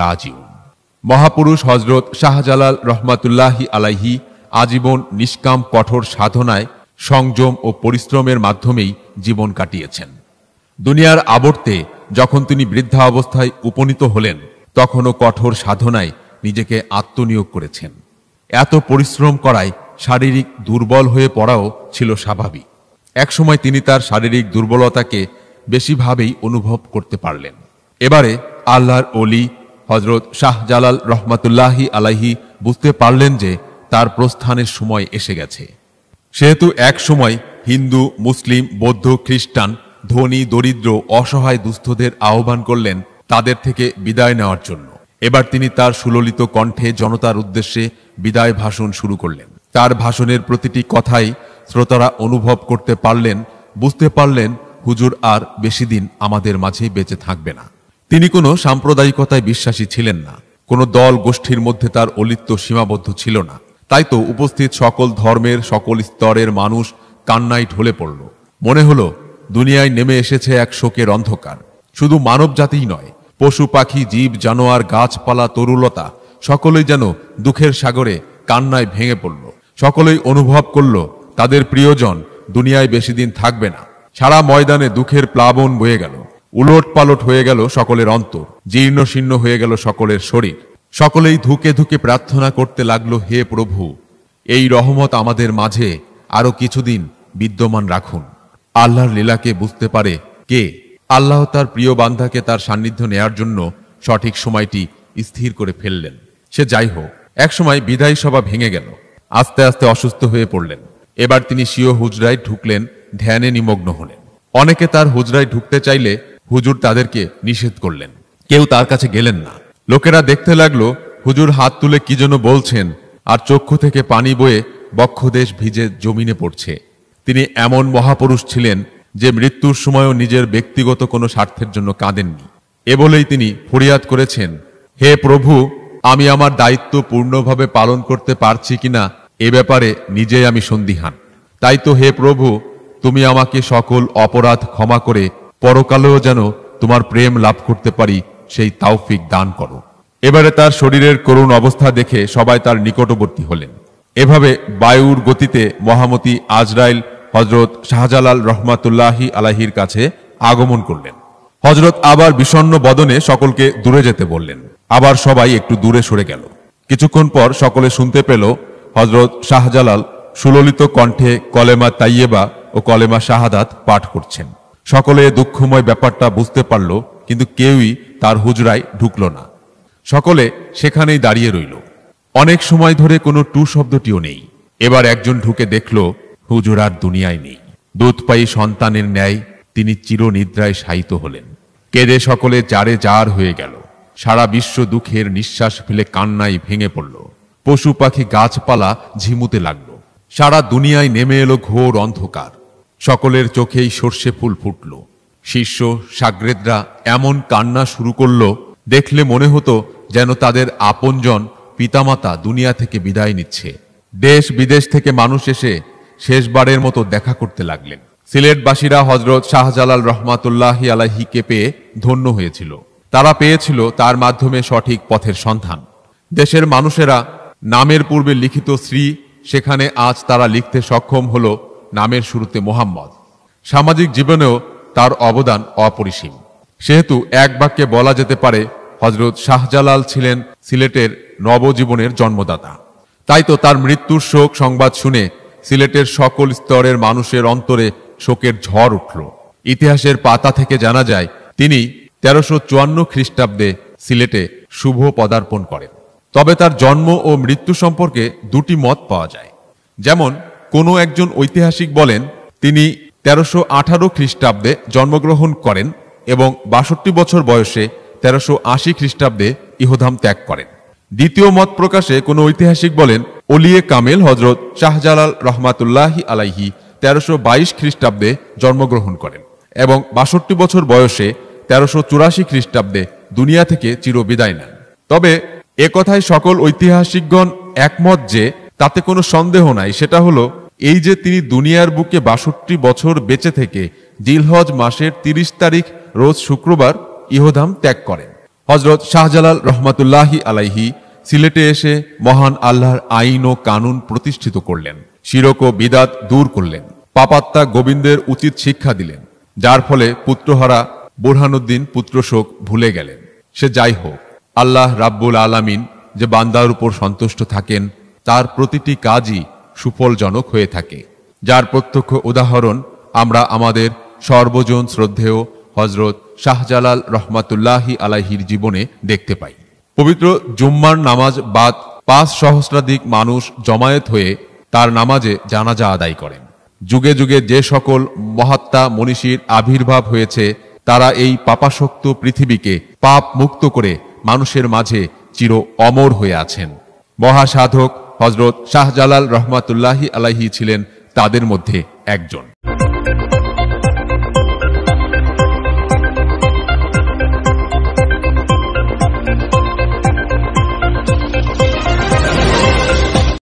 [SPEAKER 1] রাজিউন। মহাপুরুষ হযরত শাহজালাল রহমাতুল্লাহি আলাইহি আজীবন নিষ্কাম কঠোর সাধনায়, সংযম ও পরিশ্রমের মাধ্যমেই জীবন কাটিয়েছেন। দুনিয়ার আবর্তে যখন তিনি বৃদ্ধা অবস্থায় উপনীত হলেন, তখনও কঠোর সাধনায় নিজেকে আত্মনিয়োগ করেছেন। এত পরিশ্রম করায় শারীরিক দুর্বল হয়ে পড়াও ছিল স্বাভাবিক। একসময় তিনি তার শারীরিক দুর্বলতাকে বেশিভাবেই অনুভব করতে পারলেন। এবারে আল্লাহর ওলি হযরত শাহজালাল রহমাতুল্লাহি আলাইহি বুঝতে পারলেন যে তার প্রস্থানের সময় এসে গেছে। সেহেতু এক সময় হিন্দু, মুসলিম, বৌদ্ধ, খ্রিস্টান, ধনী, দরিদ্র, অসহায় দুস্থদের আহ্বান করলেন তাদের থেকে বিদায় নেওয়ার জন্য। এবার তিনি তার সুললিত কণ্ঠে জনতার উদ্দেশ্যে বিদায় ভাষণ শুরু করলেন। তার ভাষণের প্রতিটি কথাই শ্রোতারা অনুভব করতে পারলেন, বুঝতে পারলেন হুজুর আর বেশি দিন আমাদের মাঝে বেঁচে থাকবে না। তিনি কোনো সাম্প্রদায়িকতায় বিশ্বাসী ছিলেন না। কোনো দল গোষ্ঠীর মধ্যে তার অলিত্ব সীমাবদ্ধ ছিল না। তাই তো উপস্থিত সকল ধর্মের, সকল স্তরের মানুষ কান্নায় ঢলে পড়ল। মনে হলো দুনিয়ায় নেমে এসেছে এক শোকের অন্ধকার। শুধু মানব জাতিই নয়, পশু পাখি, জীব জানোয়ার, গাছপালা, তরুলতা সকলেই যেন দুঃখের সাগরে কান্নায় ভেঙে পড়ল। সকলেই অনুভব করল তাদের প্রিয়জন দুনিয়ায় বেশি দিন থাকবে না। সারা ময়দানে দুঃখের প্লাবন বয়ে গেল। উলট পালট হয়ে গেল সকলের অন্তর, জীর্ণ শীর্ণ হয়ে গেল সকলের শরীর। সকলেই ধুকে ধুকে প্রার্থনা করতে লাগলো, হে প্রভু, এই রহমত আমাদের মাঝে আরো কিছুদিন বিদ্যমান রাখুন। আল্লাহর লীলাকে বুঝতে পারে কে? আল্লাহ তার প্রিয় বান্দাকে তার সান্নিধ্য নেয়ার জন্য সঠিক সময়টি স্থির করে ফেললেন। সে যাই হোক, একসময় বিদায়ী সভা ভেঙে গেল। আস্তে আস্তে অসুস্থ হয়ে পড়লেন। এবার তিনি স্বীয় হুজরায় ঢুকলেন, ধ্যানে নিমগ্ন হলেন। অনেকে তার হুজরায় ঢুকতে চাইলে হুজুর তাদেরকে নিষেধ করলেন। কেউ তার কাছে গেলেন না। লোকেরা দেখতে লাগলো হুজুর হাত তুলে কি যেন বলছেন, আর চক্ষু থেকে পানি বয়ে বক্ষদেশ ভিজে জমিনে পড়ছে। তিনি এমন মহাপুরুষ ছিলেন যে মৃত্যুর সময়ও নিজের ব্যক্তিগত কোনো স্বার্থের জন্য কাঁদেননি। এ বলেই তিনি ফরিয়াদ করেছেন, হে প্রভু, আমি আমার দায়িত্ব পূর্ণভাবে পালন করতে পারছি কিনা এ ব্যাপারে নিজেই আমি সন্দিহান। তাই তো হে প্রভু, তুমি আমাকে সকল অপরাধ ক্ষমা করে পরকালেও যেন তোমার প্রেম লাভ করতে পারি সেই তৌফিক দান করো। এবারে তার শরীরের করুণ অবস্থা দেখে সবাই তার নিকটবর্তী হলেন। এভাবে বায়ুর গতিতে মহামতি আজরাইল হযরত শাহজালাল রহমাতুল্লাহি আলাইহির কাছে আগমন করলেন। হযরত আবার বিষণ্ণ বদনে সকলকে দূরে যেতে বললেন। আবার সবাই একটু দূরে সরে গেল। কিছুক্ষণ পর সকলে শুনতে পেল হযরত শাহজালাল সুললিত কণ্ঠে কলেমা তাইয়েবা ও কলেমা শাহাদাত পাঠ করছেন। সকলে দুঃখময় ব্যাপারটা বুঝতে পারল, কিন্তু কেউই তার হুজরায় ঢুকল না। সকলে সেখানেই দাঁড়িয়ে রইল। অনেক সময় ধরে কোনো টু শব্দটিও নেই। এবার একজন ঢুকে দেখল হুজুর আর দুনিয়ায় নেই। দুধপায়ী সন্তানের ন্যায় তিনি চিরনিদ্রায় শায়িত হলেন। কেঁদে সকলে জারে জার হয়ে গেল। সারা বিশ্ব দুঃখের নিঃশ্বাস ফেলে কান্নায় ভেঙে পড়ল। পশু পাখি গাছপালা ঝিমুতে লাগল। সারা দুনিয়ায় নেমে এলো ঘোর অন্ধকার। সকলের চোখেই সর্ষে ফুল ফুটল। শিষ্য সাগরেদরা এমন কান্না শুরু করল, দেখলে মনে হতো যেন তাদের আপনজন পিতামাতা দুনিয়া থেকে বিদায় নিচ্ছে। দেশ বিদেশ থেকে মানুষ এসে শেষবারের মতো দেখা করতে লাগলেন। সিলেটবাসীরা হযরত শাহজালাল রহমাতুল্লাহি আলাইহিকে পেয়ে ধন্য হয়েছিল। তারা পেয়েছিল তার মাধ্যমে সঠিক পথের সন্ধান। দেশের মানুষেরা নামের পূর্বে লিখিত শ্রী, সেখানে আজ তারা লিখতে সক্ষম হল নামের শুরুতে মোহাম্মদ। সামাজিক জীবনেও তার অবদান অপরিসীম। সেহেতু এক বাক্যে বলা যেতে পারে হযরত শাহজালাল ছিলেন সিলেটের নবজীবনের জন্মদাতা। তাই তো তার মৃত্যুর শোক সংবাদ শুনে সিলেটের সকল স্তরের মানুষের অন্তরে শোকের ঝড় উঠল। ইতিহাসের পাতা থেকে জানা যায় তিনি 1354 খ্রিস্টাব্দে সিলেটে শুভ পদার্পণ করেন। তবে তার জন্ম ও মৃত্যু সম্পর্কে দুটি মত পাওয়া যায়। যেমন কোনো একজন ঐতিহাসিক বলেন তিনি 1318 খ্রিস্টাব্দে জন্মগ্রহণ করেন এবং 62 বছর বয়সে 1380 খ্রিস্টাব্দে ইহধাম ত্যাগ করেন। দ্বিতীয় মত প্রকাশে কোনো ঐতিহাসিক বলেন ওলিয়ে কামেল হযরত শাহজালাল রহমাতুল্লাহি আলাইহি 1322 খ্রিস্টাব্দে জন্মগ্রহণ করেন এবং 62 বছর বয়সে 1384 খ্রিস্টাব্দে দুনিয়া থেকে চিরবিদায় নেন। তবে একথায় সকল ঐতিহাসিকগণ একমত যে তাতে কোনো সন্দেহ নাই, সেটা হলো এই যে তিনি দুনিয়ার বুকে 62 বছর বেঁচে থেকে জিলহজ মাসের 30 তারিখ রোজ শুক্রবার ইহধাম ত্যাগ করেন। হযরত শাহজালাল রহমাতুল্লাহি আলাইহি সিলেটে এসে মহান আল্লাহর আইন ও কানুন প্রতিষ্ঠিত করলেন। শিরক ও বিদাত দূর করলেন। পাপাত্তা গোবিন্দের উচিত শিক্ষা দিলেন, যার ফলে পুত্রহারা বুরহানুদ্দিন পুত্রশোক ভুলে গেলেন। সে যাই হোক, আল্লাহ রাব্বুল আলামিন যে বান্দার উপর সন্তুষ্ট থাকেন তার প্রতিটি কাজই সুফলজনক হয়ে থাকে, যার প্রত্যক্ষ উদাহরণ আমরা আমাদের সর্বজন শ্রদ্ধেয় হযরত শাহজালাল রহমাতুল্লাহি আলাইহির জীবনে দেখতে পাই। পবিত্র জুম্মার নামাজ বাদ 5 সহস্রাধিক মানুষ জমায়েত হয়ে তার নামাজে জানাজা আদায় করেন। যুগে যুগে যে সকল মহাত্মা মনীষীর আবির্ভাব হয়েছে তারা এই পাপাসক্ত পৃথিবীকে পাপ মুক্ত করে মানুষের মাঝে চির অমর হয়ে আছেন। মহাসাধক হযরত শাহজালাল রহমাতুল্লাহি আলাইহি ছিলেন তাদের মধ্যে একজন।